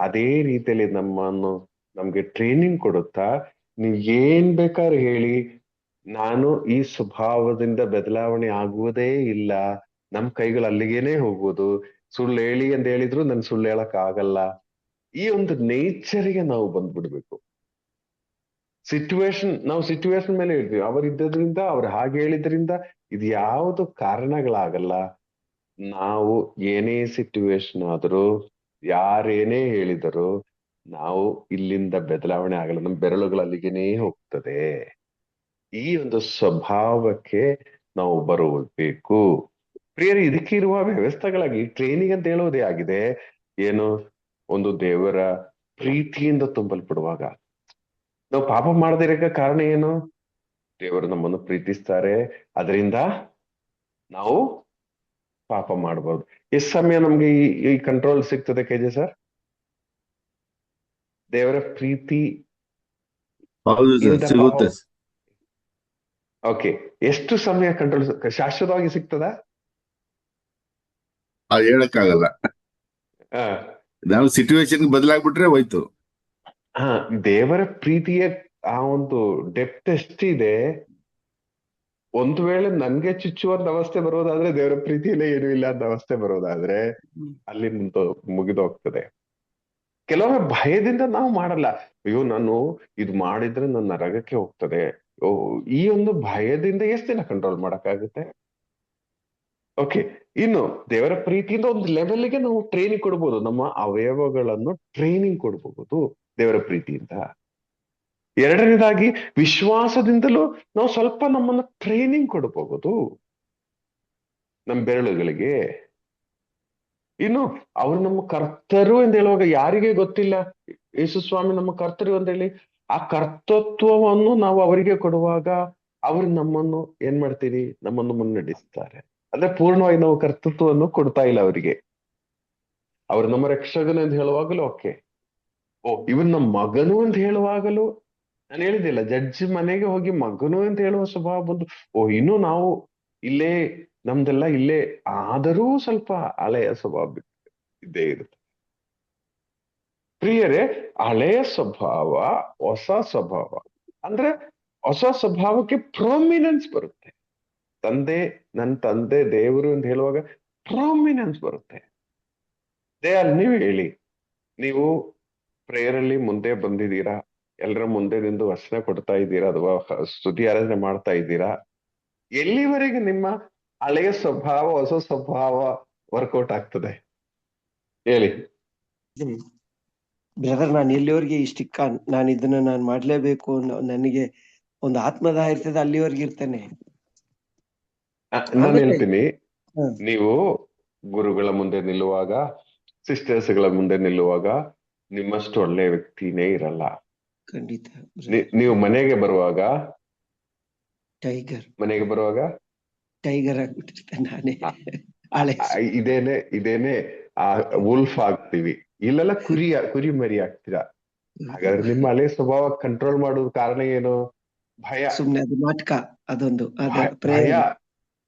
ಅದೇ ರೀತಿಯಲ್ಲಿ ನಮ್ಗೆ ಟ್ರೈನಿಂಗ್ ಕೊಡುತ್ತಾ, ನೀವ್ ಏನ್ ಬೇಕಾದ್ರೆ ಹೇಳಿ, ನಾನು ಈ ಸ್ವಭಾವದಿಂದ ಬದಲಾವಣೆ ಆಗುವುದೇ ಇಲ್ಲ, ನಮ್ ಕೈಗಳು ಅಲ್ಲಿಗೇನೆ ಹೋಗುವುದು. ಸುಳ್ಳು ಹೇಳಿ ಅಂತ ಹೇಳಿದ್ರು ನನ್ ಸುಳ್ಳು ಹೇಳಕ್ ಆಗಲ್ಲ. ಈ ಒಂದು ನೇಚರ್ಗೆ ನಾವು ಬಂದ್ಬಿಡ್ಬೇಕು. ನಾವು ಸಿಚುವೇಶನ್ ಮೇಲೆ ಹೇಳ್ತೀವಿ, ಅವರಿದ್ದರಿಂದ ಅವ್ರು ಹಾಗೆ ಹೇಳಿದ್ರಿಂದ ಇದು ಯಾವುದು ಕಾರಣಗಳಾಗಲ್ಲ. ನಾವು ಏನೇ ಸಿಚುವೇಶನ್ ಆದರೂ, ಯಾರೇನೇ ಹೇಳಿದರು, ನಾವು ಇಲ್ಲಿಂದ ಬದಲಾವಣೆ ಆಗಲ್ಲ, ನಮ್ಮ ಬೆರಳುಗಳು ಅಲ್ಲಿಗೇನೆ ಹೋಗ್ತದೆ. ಈ ಒಂದು ಸ್ವಭಾವಕ್ಕೆ ನಾವು ಬರಬೇಕು. ಪ್ರಿಯರೇ, ಇದಕ್ಕೆ ಇರುವ ವ್ಯವಸ್ಥೆಗಳಾಗಿ ಟ್ರೈನಿಂಗ್ ಅಂತ ಹೇಳೋದೇ ಆಗಿದೆ. ಏನು, ಒಂದು ದೇವರ ಪ್ರೀತಿಯಿಂದ ತುಂಬಲ್ಪಡುವಾಗ ನಾವು ಪಾಪ ಮಾಡದೇ ಇರಕ್ಕೆ ಕಾರಣ ಏನು? ದೇವರು ನಮ್ಮನ್ನು ಪ್ರೀತಿಸ್ತಾರೆ, ಅದರಿಂದ ನಾವು ಪಾಪ ಮಾಡಬಹುದು. ಎಷ್ಟು ಸಮಯ ನಮ್ಗೆ ಈ ಕಂಟ್ರೋಲ್ ಸಿಗ್ತದೆ KJ ಸರ್? ದೇವರ ಪ್ರೀತಿ ಹೌದು ಸರ್, ಸಿಗುತ್ತೆ. ಓಕೆ, ಎಷ್ಟು ಸಮಯ ಕಂಟ್ರೋಲ್ ಶಾಶ್ವತವಾಗಿ ಸಿಗ್ತದ? ಅದು ಹೇಳಕ್ಕಾಗಲ್ಲ. ನಾವು ಸಿಚುವೇಶನ್ ಬದಲಾಗ್ಬಿಟ್ರೆ ಹೋಯ್ತು. ದೇವರ ಪ್ರೀತಿಯ ಆ ಒಂದು ಡೆಪ್ತ್ ಎಷ್ಟಿದೆ. ಒಂದು ವೇಳೆ ನನ್ಗೆ ಚುಚ್ಚುವಂತ ಅವಸ್ಥೆ ಬರೋದಾದ್ರೆ, ದೇವರ ಪ್ರೀತಿಯಲ್ಲೇ ಏನೂ ಇಲ್ಲ ಅಂತ ಅವಸ್ಥೆ ಬರೋದಾದ್ರೆ ಅಲ್ಲಿ ಮುಗಿದೋಗ್ತದೆ. ಕೆಲವೊಮ್ಮೆ ಭಯದಿಂದ ನಾವು ಮಾಡಲ್ಲ. ಅಯ್ಯೋ, ನಾನು ಇದು ಮಾಡಿದ್ರೆ ನನ್ನ ನರಕಕ್ಕೆ ಹೋಗ್ತದೆ. ಈ ಒಂದು ಭಯದಿಂದ ಎಷ್ಟು ದಿನ ಕಂಟ್ರೋಲ್ ಮಾಡಕ್ಕಾಗುತ್ತೆ? ಓಕೆ, ಇನ್ನು ದೇವರ ಪ್ರೀತಿಯಿಂದ ಒಂದು ಲೆವೆಲ್ಗೆ ನಾವು ಟ್ರೈನಿಂಗ್ ಕೊಡ್ಬೋದು, ನಮ್ಮ ಅವಯವಗಳನ್ನು ಟ್ರೈನಿಂಗ್ ಕೊಡ್ಬಹುದು ದೇವರ ಪ್ರೀತಿಯಿಂದ. ಎರಡನೇದಾಗಿ, ವಿಶ್ವಾಸದಿಂದಲೂ ನಾವು ಸ್ವಲ್ಪ ನಮ್ಮನ್ನು ಟ್ರೈನಿಂಗ್ ಕೊಡಬಹುದು ನಮ್ಮ ಬೆರಳುಗಳಿಗೆ. ಇನ್ನು ಅವರು ನಮ್ಮ ಕರ್ತರು ಎಂದು ಹೇಳುವಾಗ ಯಾರಿಗೆ ಗೊತ್ತಿಲ್ಲ ಯೇಸು ಸ್ವಾಮಿ ನಮ್ಮ ಕರ್ತರು ಅಂತ ಹೇಳಿ? ಆ ಕರ್ತೃತ್ವವನ್ನು ನಾವು ಅವರಿಗೆ ಕೊಡುವಾಗ ಅವರು ನಮ್ಮನ್ನು ಏನ್ ಮಾಡ್ತೀರಿ, ನಮ್ಮನ್ನು ಮುನ್ನಡೆಸ್ತಾರೆ. ಅಂದ್ರೆ ಪೂರ್ಣವಾಗಿ ನಾವು ಕರ್ತೃತ್ವವನ್ನು ಕೊಡ್ತಾ ಇಲ್ಲ ಅವರಿಗೆ. ಅವರು ನಮ್ಮ ರಕ್ಷಕನು ಎಂದು ಹೇಳುವಾಗಲೂ ಓಕೆ, ಇವನ್ ನಮ್ಮ ಮಗನು ಅಂತ ಹೇಳುವಾಗಲೂ, ನಾನು ಹೇಳಿದ್ದಿಲ್ಲ, ಜಡ್ಜ್ ಮನೆಗೆ ಹೋಗಿ ಮಗನು ಅಂತ ಹೇಳುವ ಸ್ವಭಾವ ಬಂದು, ಇನ್ನು ನಾವು ಇಲ್ಲೇ, ನಮ್ದೆಲ್ಲ ಇಲ್ಲೇ, ಆದರೂ ಸ್ವಲ್ಪ ಹಳೆಯ ಸ್ವಭಾವ ಇದ್ದೇ ಇರುತ್ತೆ. ಪ್ರಿಯರೇ, ಹಳೆಯ ಸ್ವಭಾವ, ಹೊಸ ಸ್ವಭಾವ ಅಂದ್ರೆ ಹೊಸ ಸ್ವಭಾವಕ್ಕೆ ಪ್ರಾಮಿನೆನ್ಸ್ ಬರುತ್ತೆ. ನನ್ನ ತಂದೆ ದೇವರು ಅಂತ ಹೇಳುವಾಗ ಪ್ರಾಮಿನೆನ್ಸ್ ಬರುತ್ತೆ. ನೀವು ಹೇಳಿ, ನೀವು ಪ್ರೇಯರ್ ಅಲ್ಲಿ ಮುಂದೆ ಬಂದಿದ್ದೀರಾ, ಎಲ್ಲರ ಮುಂದೆ ನಿಂದು ವಚನ ಕೊಡ್ತಾ ಇದ್ದೀರಾ ಅಥವಾ ಸ್ತುತಿ ಆರಾಧನೆ ಮಾಡ್ತಾ ಇದ್ದೀರಾ, ಎಲ್ಲಿವರೆಗೆ ನಿಮ್ಮ ಹಳೆಯ ಸ್ವಭಾವ ಹೊಸ ಸ್ವಭಾವ ವರ್ಕೌಟ್ ಆಗ್ತದೆ ಹೇಳಿ? ಬ್ರದರ್, ನಾನು ಎಲ್ಲಿವರೆಗೆ ಇಷ್ಟಿಕ್ಕ ನಾನು ಇದನ್ನ ನಾನು ಮಾಡ್ಲೇಬೇಕು ನನಗೆ ಒಂದು ಆತ್ಮದಾಹ ಇರ್ತದೆ, ಅಲ್ಲಿವರೆಗೆ ಇರ್ತೇನೆ. ನಾನು ಆಮೇಲೆ ಹೇಳ್ತೀನಿ, ಹ, ನೀವು ಗುರುಗಳ ಮುಂದೆ ನಿಲ್ಲುವಾಗ, ಸಿಸ್ಟರ್ಸ್ಗಳ ಮುಂದೆ ನಿಲ್ಲುವಾಗ ನಿಮ್ಮಷ್ಟು ಒಳ್ಳೆ ವ್ಯಕ್ತಿನೇ ಇರಲ್ಲ. ಖಂಡಿತ ಬ್ರದರ್. ನೀವು ಮನೆಗೆ ಬರುವಾಗ ಟೈಗರ್ ಮನೆಗೆ ಆಗ್ಬಿಟ್ಟಿರ್ತೇನೆ ನಾನೇ. ಆ, ಹಳೆ ಇದೇನೆ ಆ ವುಲ್ಫ್ ಆಗ್ತೀವಿ, ಇಲ್ಲೆಲ್ಲ ಕುರಿ ಮರಿ ಆಗ್ತೀರಾ. ಹಾಗಾದ್ರೆ ನಿಮ್ಮ ಹಳೆ ಸ್ವಭಾವ ಕಂಟ್ರೋಲ್ ಮಾಡುವ ಕಾರಣ ಏನು? ಭಯ. ಸುಮ್ನೆ ಅದು ನಾಟಕ, ಅದೊಂದು ಅದ ಭಯ ಪ್ರೇಯರ್.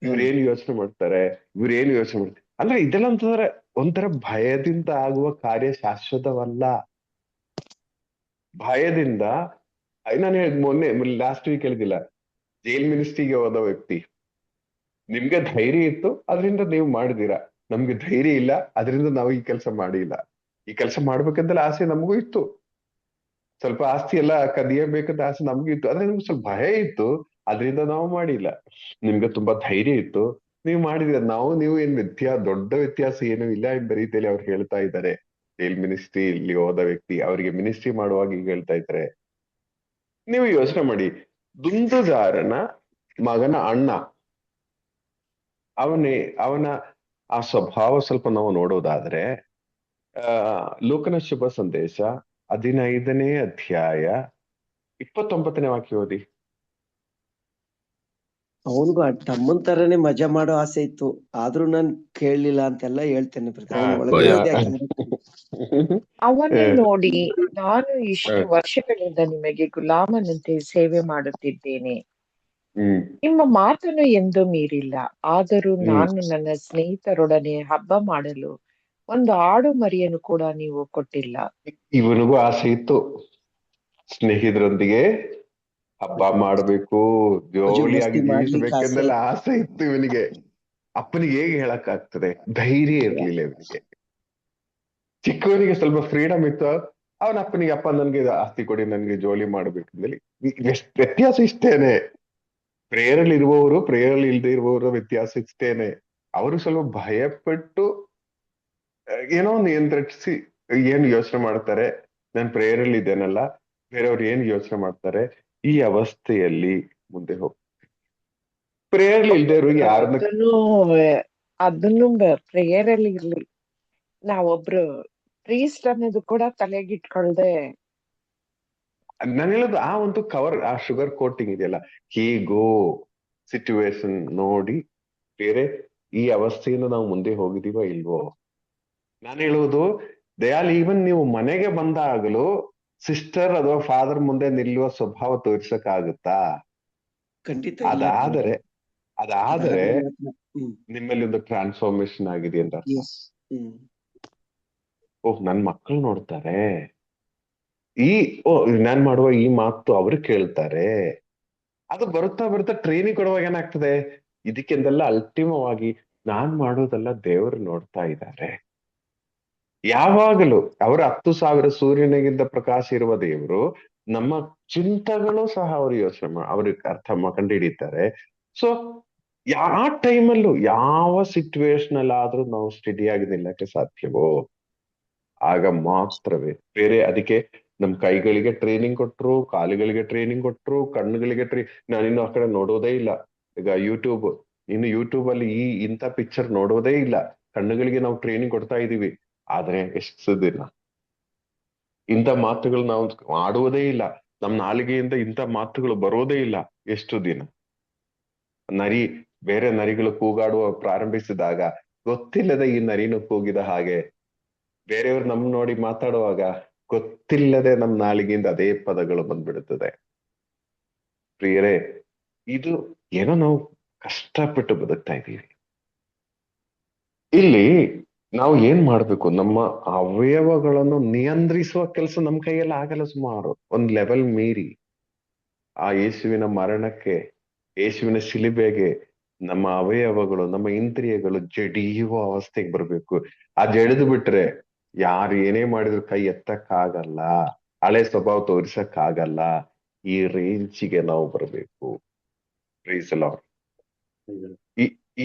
ಇವ್ರೇನು ಯೋಚನೆ ಮಾಡ್ತಾರೆ, ಇವ್ರೇನು ಯೋಚನೆ ಮಾಡ್ತಾರೆ ಅಲ್ಲ. ಇದೆಲ್ಲ ಅಂತಂದ್ರೆ ಒಂಥರ ಭಯದಿಂದ ಆಗುವ ಕಾರ್ಯ ಶಾಶ್ವತವಲ್ಲ. ಭಯದಿಂದ ನಾನು ಮೊನ್ನೆ ಲಾಸ್ಟ್ ವೀಕ್ ಹೇಳಿದಿಲ್ಲ, ಜೈಲ್ ಮಿನಿಸ್ಟ್ರಿಗೆ ಹೋದ ವ್ಯಕ್ತಿ, ನಿಮ್ಗೆ ಧೈರ್ಯ ಇತ್ತು ಅದರಿಂದ ನೀವು ಮಾಡಿದೀರಾ, ನಮ್ಗೆ ಧೈರ್ಯ ಇಲ್ಲ ಅದರಿಂದ ನಾವು ಈ ಕೆಲಸ ಮಾಡಿಲ್ಲ. ಈ ಕೆಲಸ ಮಾಡ್ಬೇಕಂತೆಲ್ಲ ಆಸೆ ನಮಗೂ ಇತ್ತು, ಸ್ವಲ್ಪ ಆಸ್ತಿ ಎಲ್ಲ ಕದಿಯಬೇಕಂತ ಆಸೆ ನಮಗೂ ಇತ್ತು, ಆದ್ರೆ ನಮ್ಗೆ ಸ್ವಲ್ಪ ಭಯ ಇತ್ತು, ಅದರಿಂದ ನಾವು ಮಾಡಿಲ್ಲ. ನಿಮ್ಗೆ ತುಂಬಾ ಧೈರ್ಯ ಇತ್ತು, ನೀವು ಮಾಡಿದ್ರೆ ನೀವು ಏನ್ ದೊಡ್ಡ ವ್ಯತ್ಯಾಸ ಏನು ಇಲ್ಲ ಎಂಬ ರೀತಿಯಲ್ಲಿ ಅವ್ರು ಹೇಳ್ತಾ ಇದ್ದಾರೆ. ಜೈಲ್ ಮಿನಿಸ್ಟ್ರಿ ಇಲ್ಲಿ ಹೋದ ವ್ಯಕ್ತಿ ಅವರಿಗೆ ಮಿನಿಸ್ಟ್ರಿ ಮಾಡುವಾಗ ಈಗ ಹೇಳ್ತಾ ಇದ್ದಾರೆ. ನೀವು ಯೋಚನೆ ಮಾಡಿ, ದುಂದುದಾರನ ಮಗನ ಅಣ್ಣ, ಅವನ ಆ ಸ್ವಭಾವ ಸ್ವಲ್ಪ ನಾವು ನೋಡೋದಾದ್ರೆ, ಲೂಕನ ಶುಭ ಸಂದೇಶ 15ನೇ ಅಧ್ಯಾಯ 29ನೇ ವಾಕ್ಯ ಓದಿ. ಅವನಿಗೂ ತಮ್ಮನ್ ತರನೇ ಮಜಾ ಮಾಡೋ ಆಸೆ ಇತ್ತು, ಆದ್ರೂ ನಾನ್ ಕೇಳಲಿಲ್ಲ ಅಂತೆಲ್ಲ ಹೇಳ್ತೇನೆ ಬ್ರದರ್. ಅವನು ಒಳಗಡೆ ಭಯ. ಇದೆ ಅವನೇ ಹ್ಮ್. ನೋಡಿ, ನಾನು ಇಷ್ಟು ವರ್ಷಗಳಿಂದ ನಿಮಗೆ ಗುಲಾಮನಂತೆ ಸೇವೆ ಮಾಡುತ್ತಿದ್ದೇನೆ, ಹ್ಮ್ ನಿಮ್ಮ ಮಾತನ್ನು ಎಂದೂ ಮೀರಿಲ್ಲ. ಆದರೂ ಹ್ಮ್ ನಾನು ನನ್ನ ಸ್ನೇಹಿತರೊಡನೆ ಹಬ್ಬ ಮಾಡಲು ಒಂದು ಆಡು ಮರಿಯನ್ನು ಕೂಡ ನೀವು ಕೊಟ್ಟಿಲ್ಲ. ಇವನಿಗೂ ಆಸೆ ಇತ್ತು, ಸ್ನೇಹಿತರೊಂದಿಗೆ ಹಬ್ಬ ಮಾಡ್ಬೇಕು, ಜೋಲಿಯಾಗಿ ಮಸ್ತಿ ಮಾಡ್ಲಿಕ್ಕೆ ಆಸೆ. ಜೀವಿಸ್ಬೇಕೆಂದೆಲ್ಲ ಆಸೆ ಇತ್ತು ಇವನಿಗೆ. ಅಪ್ಪನಿಗೆ ಹೇಗೆ ಹೇಳಕ್ ಆಗ್ತದೆ, ಧೈರ್ಯ ಇರ್ಲಿಲ್ಲ ಇವನಿಗೆ. ಚಿಕ್ಕವನಿಗೆ ಸ್ವಲ್ಪ ಫ್ರೀಡಮ್ ಇತ್ತು, ಅವನ ಅಪ್ಪನಿಗೆ, ಅಪ್ಪ ನನ್ಗೆ ಆಸ್ತಿ ಕೊಡಿ, ನನ್ಗೆ ಜೋಲಿ ಮಾಡ್ಬೇಕಂದೇಳಿ. ವ್ಯತ್ಯಾಸ ಇಷ್ಟೇನೆ. ಪ್ರೇಯರಲ್ಲಿ ಇರುವವರು, ಪ್ರೇಯರಲ್ಲಿ ಇಲ್ದೇ ಇರುವವರ ವ್ಯತ್ಯಾಸ ಇಷ್ಟೇನೆ. ಅವರು ಸ್ವಲ್ಪ ಭಯಪಟ್ಟು ಏನೋ ನಿಯಂತ್ರಿಸಿ ಏನ್ ಯೋಚನೆ ಮಾಡ್ತಾರೆ, ನಾನು ಪ್ರೇಯರಲ್ಲಿ ಇದ್ದೇನಲ್ಲ, ಬೇರೆಯವ್ರು ಏನ್ ಯೋಚನೆ ಮಾಡ್ತಾರೆ, ಈ ಅವಸ್ಥೆಯಲ್ಲಿ ಮುಂದೆ ಹೋಗ್ತಾರೆ. ಪ್ರೇಯರ್ಲಿ ಇಲ್ದೇ ಇರೋರಿಗೆ ಯಾರನ್ನ ಅದನ್ನು ಪ್ರೇಯರ್ ಅಲ್ಲಿ ಇರ್ಲಿ, ನಾವೊಬ್ರು ಪ್ರೀಸ್ಟ್ ಅನ್ನೋದು ಕೂಡ ತಲೆಗಿಟ್ಕೊಳ್ದೆ. ನಾನು ಹೇಳೋದು ಆ ಒಂದು ಆ ಶುಗರ್ ಕೋಟಿಂಗ್ ಇದೆಯಲ್ಲ, ಹೀಗೋ ಸಿಚುವೇಶನ್ ನೋಡಿ ಬೇರೆ ಈ ಅವಸ್ಥೆಯಿಂದ ನಾವು ಮುಂದೆ ಹೋಗಿದೀವ ಇಲ್ವೋ. ನಾನು ಹೇಳುವುದು, ದಯಾಲ್, ಈವನ್ ನೀವು ಮನೆಗೆ ಬಂದಾಗಲೂ ಸಿಸ್ಟರ್ ಅಥವಾ ಫಾದರ್ ಮುಂದೆ ನಿಲ್ಲುವ ಸ್ವಭಾವ ತೋರ್ಸಕ್ಕಾಗುತ್ತಾ? ಖಂಡಿತ ಇಲ್ಲ ಅದಾದರೆ ಅದಾದ್ರೆ ಮಾತ್ರ. ನಿಮ್ಮಲ್ಲಿ ಒಂದು ಟ್ರಾನ್ಸ್ಫಾರ್ಮೇಶನ್ ಆಗಿದೆ ಅಂತ ಅರ್ಥ. Yes. ಓಹ್, ನನ್ ಮಕ್ಕಳು ನೋಡ್ತಾರೆ, ನಾನ್ ಮಾಡುವ ಈ ಮಾತು ಅವರು ಕೇಳ್ತಾರೆ. ಅದು ಬರುತ್ತಾ ಬರುತ್ತಾ ಟ್ರೈನಿಂಗ್ ಕೊಡುವಾಗ ಏನಾಗ್ತದೆ, ಇದಕ್ಕೆಂದೆಲ್ಲ ಅಲ್ಟಿಮವಾಗಿ ನಾನ್ ಮಾಡೋದೆಲ್ಲ ದೇವರು ನೋಡ್ತಾ ಇದ್ದಾರೆ. ಯಾವಾಗಲೂ ಅವರ 10,000 ಸೂರ್ಯನಿಗಿಂತ ಪ್ರಕಾಶ ಇರುವ ದೇವರು ನಮ್ಮ ಚಿಂತಗಳು ಸಹ ಅವರು ಯೋಚನೆ ಅವ್ರಿಗೆ ಕಂಡು ಹಿಡಿತಾರೆ. ಸೊ ಯಾವ ಟೈಮಲ್ಲೂ ಯಾವ ಸಿಚುವೇಶನ್ ಆದ್ರೂ ನಾವು ಸ್ಟಡಿಯಾಗಿ ನಿಲ್ಲಕ್ಕೆ ಸಾಧ್ಯವೋ ಆಗ ಮಾತ್ರವೇ. ಅದಕ್ಕೆ ನಮ್ ಕೈಗಳಿಗೆ ಟ್ರೈನಿಂಗ್ ಕೊಟ್ರು, ಕಾಲುಗಳಿಗೆ ಟ್ರೈನಿಂಗ್ ಕೊಟ್ರು, ಕಣ್ಣುಗಳಿಗೆ ನಾನಿನ್ನು ಆ ಕಡೆ ನೋಡೋದೇ ಇಲ್ಲ. ಈಗ ಯೂಟ್ಯೂಬ್ ಅಲ್ಲಿ ಇಂಥ ಪಿಕ್ಚರ್ ನೋಡೋದೇ ಇಲ್ಲ. ಕಣ್ಣುಗಳಿಗೆ ನಾವು ಟ್ರೈನಿಂಗ್ ಕೊಡ್ತಾ ಇದೀವಿ, ಆದ್ರೆ ಎಷ್ಟು ದಿನ ಇಂಥ ಮಾತುಗಳು ನಾವು ಆಡುವುದೇ ಇಲ್ಲ, ನಮ್ ನಾಲಿಗೆಯಿಂದ ಇಂಥ ಮಾತುಗಳು ಬರೋದೇ ಇಲ್ಲ. ಎಷ್ಟು ದಿನ ಬೇರೆ ನರಿಗಳು ಕೂಗಾಡುವ ಪ್ರಾರಂಭಿಸಿದಾಗ ಗೊತ್ತಿಲ್ಲದೆ ಈ ನರಿನು ಕೂಗಿದ ಹಾಗೆ ಬೇರೆಯವ್ರು ನಮ್ ನೋಡಿ ಮಾತಾಡುವಾಗ ಗೊತ್ತಿಲ್ಲದೆ ನಮ್ ನಾಲಿಗೆಯಿಂದ ಅದೇ ಪದಗಳು ಬಂದ್ಬಿಡುತ್ತದೆ. ಪ್ರಿಯರೇ, ಇದು ಏನೋ ನಾವು ಕಷ್ಟಪಟ್ಟು ಬದುಕ್ತಾ ಇದ್ದೀವಿ. ಇಲ್ಲಿ ನಾವು ಏನ್ ಮಾಡ್ಬೇಕು, ನಮ್ಮ ಅವಯವಗಳನ್ನು ನಿಯಂತ್ರಿಸುವ ಕೆಲಸ ನಮ್ ಕೈಯಲ್ಲಿ ಆಗಲ್ಲ. ಸುಮಾರು ಒಂದ್ ಲೆವೆಲ್ ಮೀರಿ ಆ ಯೇಸುವಿನ ಮರಣಕ್ಕೆ, ಯೇಸುವಿನ ಶಿಲುಬೆಗೆ ನಮ್ಮ ಅವಯವಗಳು, ನಮ್ಮ ಇಂದ್ರಿಯಗಳು ಜಡಿಯುವ ಅವಸ್ಥೆಗೆ ಬರ್ಬೇಕು. ಆ ಜಡಿದು ಬಿಟ್ರೆ ಯಾರು ಏನೇ ಮಾಡಿದ್ರು ಕೈ ಎತ್ತಕ್ಕಾಗಲ್ಲ, ಹಳೆ ಸ್ವಭಾವ ತೋರಿಸಕ್ಕಾಗಲ್ಲ. ಈ ರೇಂಜಿಗೆ ನಾವು ಬರ್ಬೇಕು.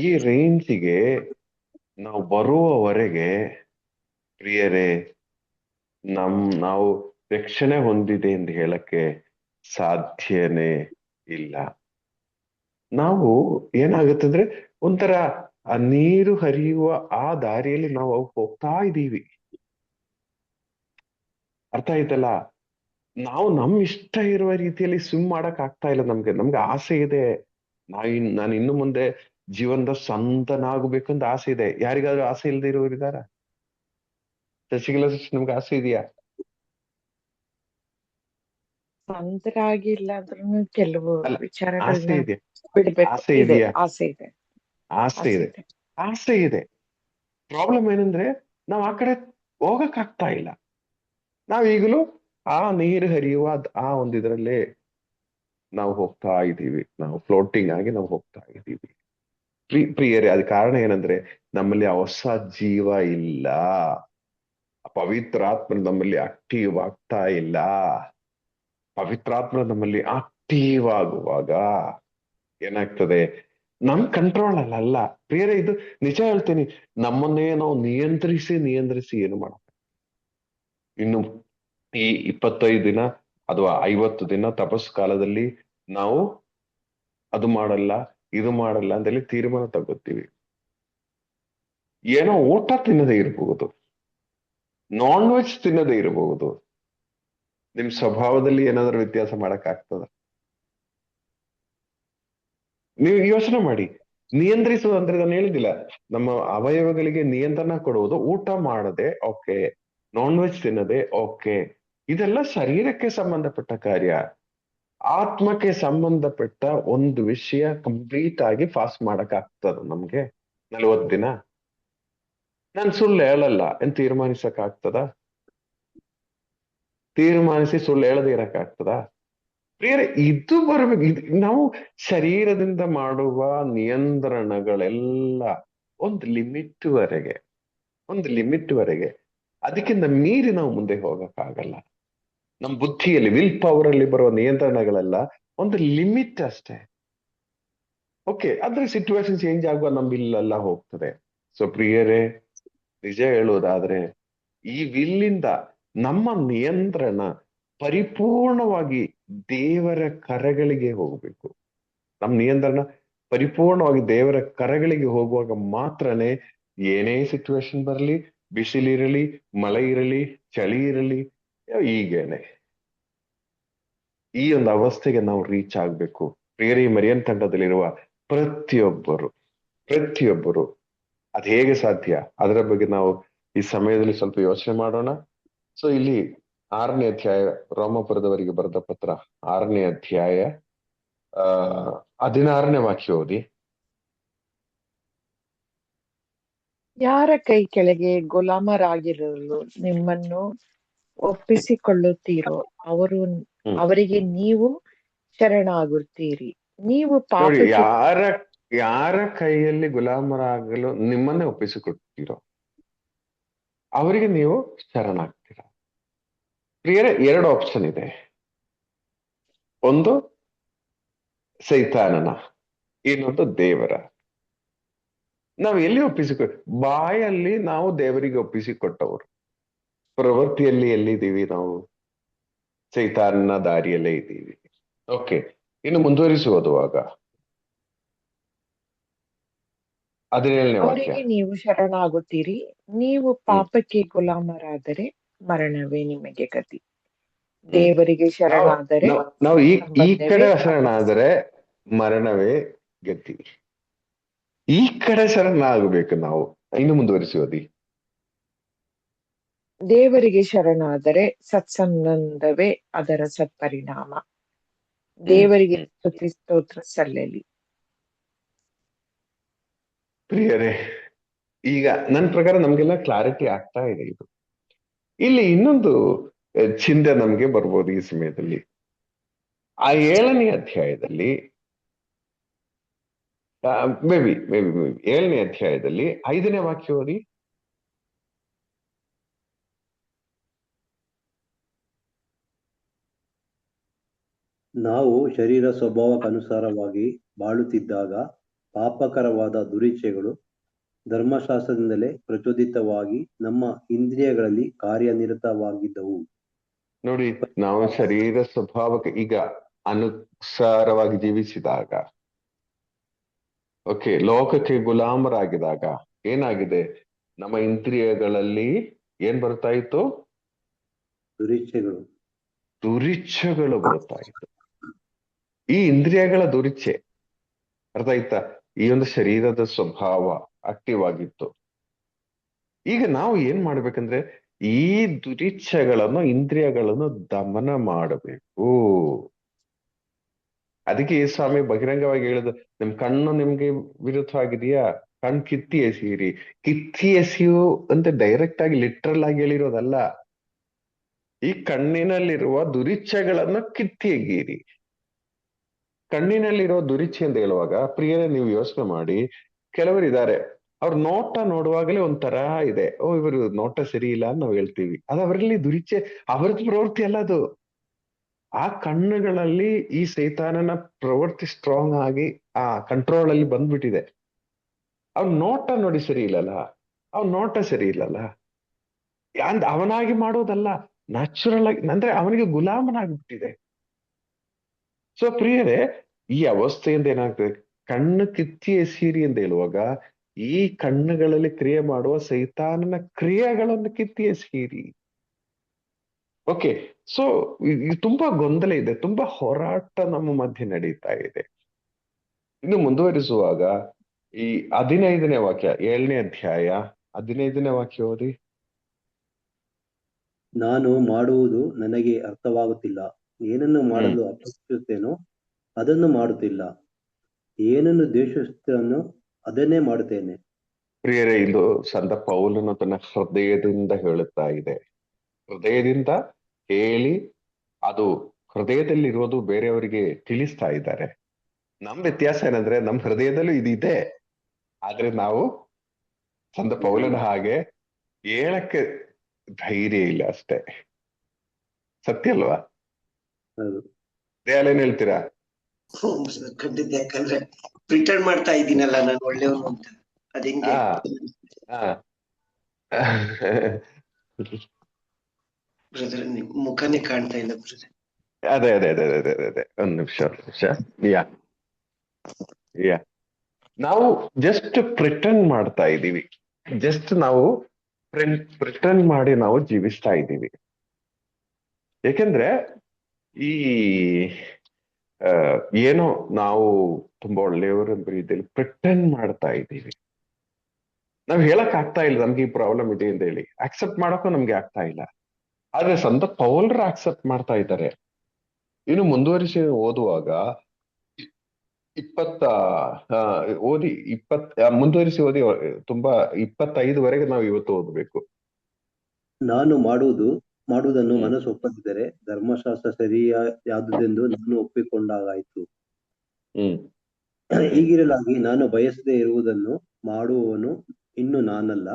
ಈ ರೇಂಜಿಗೆ ನಾವು ಬರುವವರೆಗೆ ಪ್ರಿಯರೇ, ನಾವು ರಕ್ಷಣೆ ಹೊಂದಿದೆ ಎಂದು ಹೇಳಕ್ಕೆ ಸಾಧ್ಯನೇ ಇಲ್ಲ. ನಾವು ಏನಾಗುತ್ತೆ ಅಂದ್ರೆ ಒಂಥರ ಆ ನೀರು ಹರಿಯುವ ಆ ದಾರಿಯಲ್ಲಿ ನಾವು ಹೋಗ್ತಾ ಇದ್ದೀವಿ. ಅರ್ಥ ಆಯ್ತಲ್ಲ? ನಾವು ನಮ್ ಇಷ್ಟ ಇರುವ ರೀತಿಯಲ್ಲಿ ಸ್ವಿಮ್ ಮಾಡಕ್ ಆಗ್ತಾ ಇಲ್ಲ. ನಮ್ಗೆ ಆಸೆ ಇದೆ. ನಾನು ಇನ್ನು ಮುಂದೆ ಜೀವನದ ಸಂತನಾಗಬೇಕಂತ ಆಸೆ ಇದೆ. ಯಾರಿಗಾದ್ರೂ ಆಸೆ ಇಲ್ಲದೆ ಇರೋರಿದಾರ? ಶಶಿಕಲಾ ಸಿಸ್ಟರ್, ನಿಮ್ಗೆ ಆಸೆ ಇದೆಯಾ? ಸಂತರಾಗಿಲ್ಲ ಅಂದ್ರೂ ಕೆಲವು ಅಲ್ಲ, ಆಸೆ ವಿಚಾರಗಳನ್ನ ಇದೆ. ಬಿಡ್ಬೇಕು. ಆಸೆ ಇದೆ, ಇದೆಯಾ? ಆಸೆ ಇದೆ, ಆಸೆ ಆಸೆ ಇದೆ. ಇದೆ. ಆಸೆ ಇದೆ. ಪ್ರಾಬ್ಲಮ್ ಏನಂದ್ರೆ ನಾವ್ ಆ ಕಡೆ ಹೋಗಕ್ ಆಗ್ತಾ ಇಲ್ಲ. ನಾವೀಗಲೂ ಆ ನೀರು ಹರಿಯುವ ಆ ಒಂದಿದ್ರಲ್ಲೇ ನಾವು ಹೋಗ್ತಾ ಇದ್ದೀವಿ. ನಾವು ಫ್ಲೋಟಿಂಗ್ ಆಗಿ ನಾವು ಹೋಗ್ತಾ ಇದ್ದೀವಿ. ಪ್ರಿಯರೇ, ಅದ ಕಾರಣ ಏನಂದ್ರೆ ನಮ್ಮಲ್ಲಿ ಆ ಹೊಸ ಜೀವ ಇಲ್ಲ. ಪವಿತ್ರಾತ್ಮ ನಮ್ಮಲ್ಲಿ ಆಕ್ಟಿವ್ ಆಗ್ತಾ ಇಲ್ಲ. ಪವಿತ್ರಾತ್ಮ ನಮ್ಮಲ್ಲಿ ಆಕ್ಟಿವ್ ಆಗುವಾಗ ಏನಾಗ್ತದೆ? ನಮ್ ಕಂಟ್ರೋಲ್ ಅಲ್ಲ ಪ್ರಿಯರೇ. ಇದು ನಿಜ ಹೇಳ್ತೀನಿ, ನಮ್ಮನ್ನೇ ನಾವು ನಿಯಂತ್ರಿಸಿ ಏನು ಮಾಡ. ಇನ್ನು ಈ 25 ದಿನ ಅಥವಾ 50 ದಿನ ತಪಸ್ಸು ಕಾಲದಲ್ಲಿ ನಾವು ಅದು ಮಾಡಲ್ಲ, ಇದು ಮಾಡಲ್ಲ ಅಂತೇಳಿ ತೀರ್ಮಾನ ತಗೋತೀವಿ. ಏನೋ ಊಟ ತಿನ್ನದೇ ಇರಬಹುದು, ನಾನ್ ವೆಜ್ ತಿನ್ನದೇ ಇರಬಹುದು. ನಿಮ್ ಸ್ವಭಾವದಲ್ಲಿ ಏನಾದ್ರೂ ವ್ಯತ್ಯಾಸ ಮಾಡಕ್ ಆಗ್ತದ? ನೀವು ಯೋಚನೆ ಮಾಡಿ. ನಿಯಂತ್ರಿಸುವುದು ಅಂದ್ರೆ ನಾನು ಹೇಳಿದಿಲ್ಲ, ನಮ್ಮ ಅವಯವಗಳಿಗೆ ನಿಯಂತ್ರಣ ಕೊಡುವುದು. ಊಟ ಮಾಡದೆ ಓಕೆ, ನಾನ್ ವೆಜ್ ತಿನ್ನದೆ ಓಕೆ, ಇದೆಲ್ಲ ಶರೀರಕ್ಕೆ ಸಂಬಂಧಪಟ್ಟ ಕಾರ್ಯ. ಆತ್ಮಕ್ಕೆ ಸಂಬಂಧಪಟ್ಟ ಒಂದು ವಿಷಯ ಕಂಪ್ಲೀಟ್ ಆಗಿ ಫಾಸ್ಟ್ ಮಾಡಕ್ ಆಗ್ತದ ನಮ್ಗೆ 40 ದಿನ? ನಾನು ಸುಳ್ಳು ಹೇಳಲ್ಲ ಅಂತ ತೀರ್ಮಾನಿಸಕ್ ಆಗ್ತದ? ತೀರ್ಮಾನಿಸಿ ಸುಳ್ಳು ಹೇಳದೆ ಇರಕ್ ಆಗ್ತದ? ಪ್ರಿಯರೇ, ಇದು ಬರ್ಬೇಕು. ನಾವು ಶರೀರದಿಂದ ಮಾಡುವ ನಿಯಂತ್ರಣಗಳೆಲ್ಲ ಒಂದು ಲಿಮಿಟ್ ವರೆಗೆ. ಅದಕ್ಕಿಂತ ಮೀರಿ ನಾವು ಮುಂದೆ ಹೋಗಕ್ಕಾಗಲ್ಲ. ನಮ್ಮ ಬುದ್ಧಿಯಲ್ಲಿ, ವಿಲ್ ಪವರ್ ಅಲ್ಲಿ ಬರುವ ನಿಯಂತ್ರಣಗಳೆಲ್ಲ ಒಂದು ಲಿಮಿಟ್ ಅಷ್ಟೇ. ಓಕೆ, ಆದ್ರೆ ಸಿಚುವೇಶನ್ ಚೇಂಜ್ ಆಗುವ ನಮ್ಮಿಲ್ಲೆಲ್ಲ ಹೋಗ್ತದೆ. ಸೊ ಪ್ರಿಯರೇ, ನಿಜ ಹೇಳುವುದಾದ್ರೆ ಈ ವಿಲ್ಲಿಂದ ನಮ್ಮ ನಿಯಂತ್ರಣ ಪರಿಪೂರ್ಣವಾಗಿ ದೇವರ ಕರಗಳಿಗೆ ಹೋಗಬೇಕು. ನಮ್ಮ ನಿಯಂತ್ರಣ ಪರಿಪೂರ್ಣವಾಗಿ ದೇವರ ಕರಗಳಿಗೆ ಹೋಗುವಾಗ ಮಾತ್ರನೇ ಏನೇ ಸಿಚುವೇಶನ್ ಬರಲಿ, ಬಿಸಿಲಿರಲಿ, ಮಳೆ ಇರಲಿ, ಚಳಿ ಇರಲಿ, ಹೀಗೇನೆ ಈ ಒಂದು ಅವಸ್ಥೆಗೆ ನಾವು ರೀಚ್ ಆಗ್ಬೇಕು. ಪ್ರಿಯರೇ, ಮರಿಯನ್ ತಂಡದಲ್ಲಿರುವ ಪ್ರತಿಯೊಬ್ಬರು ಅದ್ ಹೇಗೆ ಸಾಧ್ಯ, ಅದರ ಬಗ್ಗೆ ನಾವು ಈ ಸಮಯದಲ್ಲಿ ಸ್ವಲ್ಪ ಯೋಚನೆ ಮಾಡೋಣ. ಸೊ ಇಲ್ಲಿ 6ನೇ ಅಧ್ಯಾಯ, ರೋಮಾಪುರದವರಿಗೆ ಬರೆದ ಪತ್ರ 6ನೇ ಅಧ್ಯಾಯ 16ನೇ ವಾಕ್ಯ ಓದಿ. ಯಾರ ಕೈ ಕೆಳಗೆ ಗುಲಾಮರಾಗಿರಲು ನಿಮ್ಮನ್ನು ಒಪ್ಪಿಸಿಕೊಳ್ಳುತ್ತೀರೋ ಅವರಿಗೆ ನೀವು ಶರಣಾಗುತ್ತೀರಿ. ನೀವು ನೋಡಿ, ಪಾಪಕ್ಕೆ ಯಾರ ಕೈಯಲ್ಲಿ ಗುಲಾಮರಾಗಲು ನಿಮ್ಮನ್ನೇ ಒಪ್ಪಿಸಿಕೊಡ್ತೀರೋ ಅವರಿಗೆ ನೀವು ಶರಣಾಗ್ತೀರ. ಪ್ರಿಯರೇ, 2 ಆಪ್ಷನ್ ಇದೆ. ಒಂದು ಸೈತಾನನ, ಇನ್ನೊಂದು ದೇವರ. ನಾವು ಎಲ್ಲಿ ಬಾಯಲ್ಲಿ ನಾವು ದೇವರಿಗೆ ಒಪ್ಪಿಸಿಕೊಟ್ಟವರು, ಪ್ರವೃತ್ತಿಯಲ್ಲಿ ಎಲ್ಲಿದ್ದೀವಿ ನಾವು? ಸೈತಾನನ ದಾರಿಯಲ್ಲೇ ಇದ್ದೀವಿ. ಓಕೆ, ಇನ್ನು ಮುಂದುವರಿಸುವುದುವಾಗ 17ನೇ ವಾಕ್ಯ. ಅವರಿಗೆ ನೀವು ಶರಣಾಗುತ್ತೀರಿ. ನೀವು ಪಾಪಕ್ಕೆ ಗುಲಾಮರಾದರೆ ಮರಣವೇ ನಿಮಗೆ ಗತಿ. ದೇವರಿಗೆ ಶರಣಾದರೆ ನಾವು ಈ ಕಡೆ ಸಂಬಂಧವೇ ಶರಣಾದರೆ ಮರಣವೇ ಗತಿ. ಈ ಕಡೆ ಶರಣಾಗಬೇಕು ನಾವು. ಇನ್ನು ಮುಂದುವರಿಸುವುದಿ. ದೇವರಿಗೆ ಶರಣಾದರೆ ಸತ್ಸಂಬಂಧವೇ ಅದರ ಸತ್ಪರಿಣಾಮ. ದೇವರಿಗೆ ಸ್ತುತಿ ಸ್ತೋತ್ರ ಸಲ್ಲಲಿ. ಪ್ರಿಯರೇ, ಈಗ ನನ್ನ ಪ್ರಕಾರ ನಮ್ಗೆಲ್ಲ ಕ್ಲಾರಿಟಿ ಆಗ್ತಾ ಇದೆ. ಇದು ಇಲ್ಲಿ ಇನ್ನೊಂದು ಚಿಂತೆ ನಮ್ಗೆ ಬರ್ಬೋದು ಈ ಸಮಯದಲ್ಲಿ. ಆ 7ನೇ ಅಧ್ಯಾಯದಲ್ಲಿ ಮೇಬಿ 7ನೇ ಅಧ್ಯಾಯದಲ್ಲಿ 5ನೇ ವಾಕ್ಯ ಓದಿ. ನಾವು ಶರೀರ ಸ್ವಭಾವಕ್ಕನುಸಾರವಾಗಿ ಬಾಳುತ್ತಿದ್ದಾಗ ಪಾಪಕರವಾದ ದುರಿಚ್ಛೆಗಳು ಧರ್ಮಶಾಸ್ತ್ರದಿಂದಲೇ ಪ್ರಚೋದಿತವಾಗಿ ನಮ್ಮ ಇಂದ್ರಿಯಗಳಲ್ಲಿ ಕಾರ್ಯನಿರತವಾಗಿದ್ದವು. ನೋಡಿ, ನಾವು ಶರೀರ ಸ್ವಭಾವಕ್ಕೆ ಈಗ ಅನುಸಾರವಾಗಿ ಜೀವಿಸಿದಾಗ, ಓಕೆ, ಲೋಕಕ್ಕೆ ಗುಲಾಮರಾಗಿದಾಗ ಏನಾಗಿದೆ? ನಮ್ಮ ಇಂದ್ರಿಯಗಳಲ್ಲಿ ಏನ್ ಬರ್ತಾ ಇತ್ತು? ದುರಿಚ್ಛೆಗಳು. ದುರಿಚ್ಛೆಗಳು ಬರ್ತಾ ಇತ್ತು. ಈ ಇಂದ್ರಿಯಗಳ ದುರಿಚ್ಛೆ ಅರ್ಥ ಆಯ್ತಾ? ಈ ಒಂದು ಶರೀರದ ಸ್ವಭಾವ ಆಕ್ಟಿವ್ ಆಗಿತ್ತು. ಈಗ ನಾವು ಏನ್ ಮಾಡ್ಬೇಕಂದ್ರೆ ಈ ದುರಿಚ್ಛೆಗಳನ್ನು, ಇಂದ್ರಿಯಗಳನ್ನು ದಮನ ಮಾಡಬೇಕು. ಅದಕ್ಕೆ ಈ ಸ್ವಾಮಿ ಬಹಿರಂಗವಾಗಿ ಹೇಳಿದ, ನಿಮ್ ಕಣ್ಣು ನಿಮ್ಗೆ ವಿರುದ್ಧವಾಗಿದೆಯಾ, ಕಣ್ ಕಿತ್ತಿ ಎಸೀರಿ. ಕಿತ್ತಿ ಎಸೆಯು ಅಂತ ಡೈರೆಕ್ಟ್ ಆಗಿ ಲಿಟ್ರಲ್ ಆಗಿ ಹೇಳಿರೋದಲ್ಲ. ಈ ಕಣ್ಣಿನಲ್ಲಿರುವ ದುರಿಚ್ಛೆಗಳನ್ನು ಕಿತ್ತಿ ಎಗೀರಿ. ಕಣ್ಣಿನಲ್ಲಿರೋ ದುರಿಚ್ಛೆ ಅಂತ ಹೇಳುವಾಗ ಪ್ರಿಯರೇ, ನೀವು ಯೋಚನೆ ಮಾಡಿ, ಕೆಲವರಿದ್ದಾರೆ, ಅವ್ರ ನೋಟ ನೋಡುವಾಗಲೇ ಒಂಥರ ಇದೆ, ಓ ಇವರು ನೋಟ ಸರಿ ಇಲ್ಲ ಅಂತ ನಾವು ಹೇಳ್ತೀವಿ. ಅದು ಅವರಲ್ಲಿ ದುರಿಚ್ಛೆ, ಅವರದ್ದು ಪ್ರವೃತ್ತಿ ಅಲ್ಲ ಅದು. ಆ ಕಣ್ಣುಗಳಲ್ಲಿ ಈ ಸೈತಾನನ ಪ್ರವೃತ್ತಿ ಸ್ಟ್ರಾಂಗ್ ಆಗಿ ಆ ಕಂಟ್ರೋಲ್ ಅಲ್ಲಿ ಬಂದ್ಬಿಟ್ಟಿದೆ. ಅವ್ನ ನೋಟ ನೋಡಿ ಸರಿ ಇಲ್ಲಲ್ಲ, ಅವ್ನ ನೋಟ ಸರಿ ಇಲ್ಲಲ್ಲ, ಅವನಾಗಿ ಮಾಡೋದಲ್ಲ, ನ್ಯಾಚುರಲ್ ಆಗಿ, ಅಂದ್ರೆ ಅವನಿಗೆ ಗುಲಾಮನಾಗ್ಬಿಟ್ಟಿದೆ. ಸೊ ಪ್ರಿಯರೇ, ಈ ಅವಸ್ಥೆಯಿಂದ ಏನಾಗ್ತದೆ? ಕಣ್ಣು ಕಿತ್ತಿ ಎಸೀರಿ ಅಂತ ಹೇಳುವಾಗ ಈ ಕಣ್ಣುಗಳಲ್ಲಿ ಕ್ರಿಯೆ ಮಾಡುವ ಸೈತಾನನ ಕ್ರಿಯೆಗಳನ್ನು ಕಿತ್ತಿ ಎಸೀರಿ. ಓಕೆ, ಸೊ ತುಂಬಾ ಗೊಂದಲ ಇದೆ, ತುಂಬಾ ಹೋರಾಟ ನಮ್ಮ ಮಧ್ಯೆ ನಡೀತಾ ಇದೆ. ಇನ್ನು ಮುಂದುವರಿಸುವಾಗ ಈ 15ನೇ ವಾಕ್ಯ, 7ನೇ ಅಧ್ಯಾಯ 15ನೇ ವಾಕ್ಯ ಓದಿ. ನಾನು ಮಾಡುವುದು ನನಗೆ ಅರ್ಥವಾಗುತ್ತಿಲ್ಲ. ಏನನ್ನು ಮಾಡಲು ಅಪೇಕ್ಷಿಸುತ್ತೇನೋ ಅದನ್ನು ಮಾಡುತ್ತಿಲ್ಲ. ಏನನ್ನು ದ್ವೇಷಿಸುತ್ತೇನೋ ಅದನ್ನೇ ಮಾಡುತ್ತೇನೆ. ಪ್ರಿಯರೇ, ಇದು ಸಂತ ಪೌಲನು ತನ್ನ ಹೃದಯದಿಂದ ಹೇಳುತ್ತಾ ಇದೆ. ಹೃದಯದಿಂದ ಹೇಳಿ ಅದು ಹೃದಯದಲ್ಲಿರೋದು ಬೇರೆಯವರಿಗೆ ತಿಳಿಸ್ತಾ ಇದ್ದಾರೆ. ನಮ್ ವ್ಯತ್ಯಾಸ ಏನಂದ್ರೆ, ನಮ್ ಹೃದಯದಲ್ಲೂ ಇದಿದೆ, ಆದ್ರೆ ನಾವು ಸಂತ ಪೌಲನ ಹಾಗೆ ಹೇಳಕ್ಕೆ ಧೈರ್ಯ ಇಲ್ಲ ಅಷ್ಟೇ. ಸತ್ಯ ಅಲ್ವಾ? ಹೌದು. ದೇವಾಲಯನ್ ಹೇಳ್ತೀರಾ? ಖಂಡಿತ. ಯಾಕಂದ್ರೆ ಪ್ರಿಟರ್ನ್ ಮಾಡ್ತಾ ಇದ್ದೀನಲ್ಲ ನಾನು ಒಳ್ಳೆಯವನು ಅಂತ. ಅದಿಂಗೆ ಬ್ರದರ್, ನಿಮ್ ಮುಖನೇ ಕಾಣ್ತಾ ಇಲ್ಲ ಬ್ರದರ್. ಅದೇ ಅದೇ ಅದೇ ಅದೇ ಅದೇ ಅದೇ ಒಂದ್ ನಿಮಿಷ ಯಾ ನಾವು ಜಸ್ಟ್ ಪ್ರಿಟರ್ನ್ ಮಾಡ್ತಾ ಇದ್ದೀವಿ. ಜಸ್ಟ್ ನಾವು ಪ್ರಿಟರ್ನ್ ಮಾಡಿ ನಾವು ಜೀವಿಸ್ತಾ ಇದ್ದೀವಿ. ಯಾಕೆಂದ್ರೆ ಈ ಏನೋ ನಾವು ತುಂಬಾ ಒಳ್ಳೆಯವರು ಅಂತ ರೀತಿಯಲ್ಲಿ ಪ್ರಿಟರ್ನ್ ಮಾಡ್ತಾ ಇದ್ದೀವಿ. ನಾವ್ ಹೇಳಕ್ ಆಗ್ತಾ ಇಲ್ಲ ನಮ್ಗೆ ಈ ಪ್ರಾಬ್ಲಮ್ ಇದೆ ಅಂತ ಹೇಳಿ, ಆಕ್ಸೆಪ್ಟ್ ಮಾಡಕ್ಕೂ ನಮ್ಗೆ ಆಗ್ತಾ ಇಲ್ಲ. ಆದ್ರೆ ಸಂತ ಪೌಲರು ಆಕ್ಸೆಪ್ಟ್ ಮಾಡ್ತಾ ಇದ್ದಾರೆ. ಇನ್ನು ಮುಂದುವರಿಸಿ ಓದುವಾಗ ಮುಂದುವರಿಸಿ ಓದಿ. ತುಂಬಾ 25ವರೆಗೆ ನಾವು ಇವತ್ತು ಓದಬೇಕು. ನಾನು ಮಾಡುವುದನ್ನು ಮನಸ್ಸು ಒಪ್ಪದಿದ್ದರೆ ಧರ್ಮಶಾಸ್ತ್ರ ಸರಿಯಾದುದೆಂದು ನಾನು ಒಪ್ಪಿಕೊಂಡಾಗಾಯ್ತು. ಹೀಗಿರಲಾಗಿ ನಾನು ಬಯಸದೇ ಇರುವುದನ್ನು ಮಾಡುವವನು ಇನ್ನು ನಾನಲ್ಲ,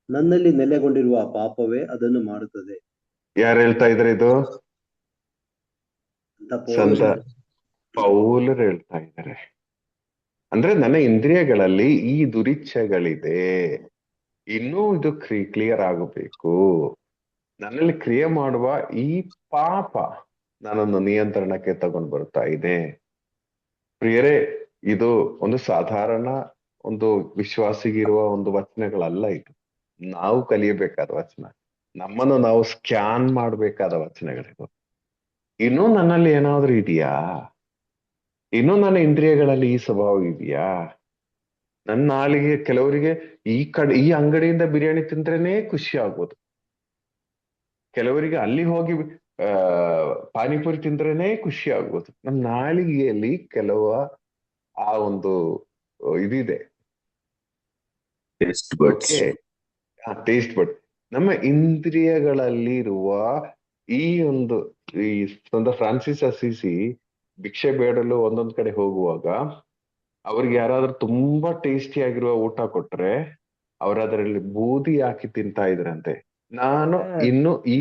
ನನ್ನಲ್ಲಿ ನೆಲೆಗೊಂಡಿರುವ ಪಾಪವೇ ಅದನ್ನು ಮಾಡುತ್ತದೆ. ಯಾರು ಹೇಳ್ತಾ ಇದ್ರೆ ಇದು? ಸಂತ ಪೌಲರು ಹೇಳ್ತಾ ಇದ್ದಾರೆ. ಅಂದ್ರೆ ನನ್ನ ಇಂದ್ರಿಯಗಳಲ್ಲಿ ಈ ದುರಿಚ್ಛೆಗಳಿದೆ, ಇನ್ನೂ ಇದು ಕ್ಲಿಯರ್ ಆಗಬೇಕು. ನನ್ನಲ್ಲಿ ಕ್ರಿಯೆ ಮಾಡುವ ಈ ಪಾಪ ನನ್ನನ್ನು ನಿಯಂತ್ರಣಕ್ಕೆ ತಗೊಂಡು ಬರ್ತಾ ಇದೆ. ಪ್ರಿಯರೇ, ಇದು ಒಂದು ಸಾಧಾರಣ ಒಂದು ವಿಶ್ವಾಸಿಗಿರುವ ಒಂದು ವಚನಗಳಲ್ಲ. ಇದು ನಾವು ಕಲಿಯಬೇಕಾದ ವಚನ, ನಮ್ಮನ್ನು ನಾವು ಸ್ಕ್ಯಾನ್ ಮಾಡಬೇಕಾದ ವಚನಗಳಿದು. ಇನ್ನೂ ನನ್ನಲ್ಲಿ ಏನಾದ್ರೂ ಇದೆಯಾ? ಇನ್ನೂ ನನ್ನ ಇಂದ್ರಿಯಗಳಲ್ಲಿ ಈ ಸ್ವಭಾವ ಇದೆಯಾ? ನನ್ನ ನಾಲಿಗೆ ಕೆಲವರಿಗೆ ಈ ಅಂಗಡಿಯಿಂದ ಬಿರಿಯಾನಿ ತಿಂದ್ರೇನೆ ಖುಷಿ ಆಗ್ಬೋದು, ಕೆಲವರಿಗೆ ಅಲ್ಲಿ ಹೋಗಿ ಪಾನಿಪುರಿ ತಿಂದ್ರೇನೆ ಖುಷಿ ಆಗ್ಬೋದು. ನಮ್ಮ ನಾಲಿಗೆಯಲ್ಲಿ ಕೆಲವು ಆ ಒಂದು ಇದಿದೆ, ಟೇಸ್ಟ್ ಬಡ್ಸ್. ಟೇಸ್ಟ್ ಬಡ್. ನಮ್ಮ ಇಂದ್ರಿಯಗಳಲ್ಲಿರುವ ಈ ಒಂದು ಈ ಸಂತ ಫ್ರಾನ್ಸಿಸ್ ಅಸಿಸಿ ಭಿಕ್ಷೆ ಬೇಡಲು ಒಂದೊಂದ್ ಕಡೆ ಹೋಗುವಾಗ ಅವ್ರಿಗೆ ಯಾರಾದ್ರೂ ತುಂಬಾ ಟೇಸ್ಟಿ ಆಗಿರುವ ಊಟ ಕೊಟ್ರೆ ಅವ್ರ ಅದರಲ್ಲಿ ಬೂದಿ ಹಾಕಿ ತಿಂತಾ ಇದ್ರಂತೆ. ನಾನು ಇನ್ನು ಈ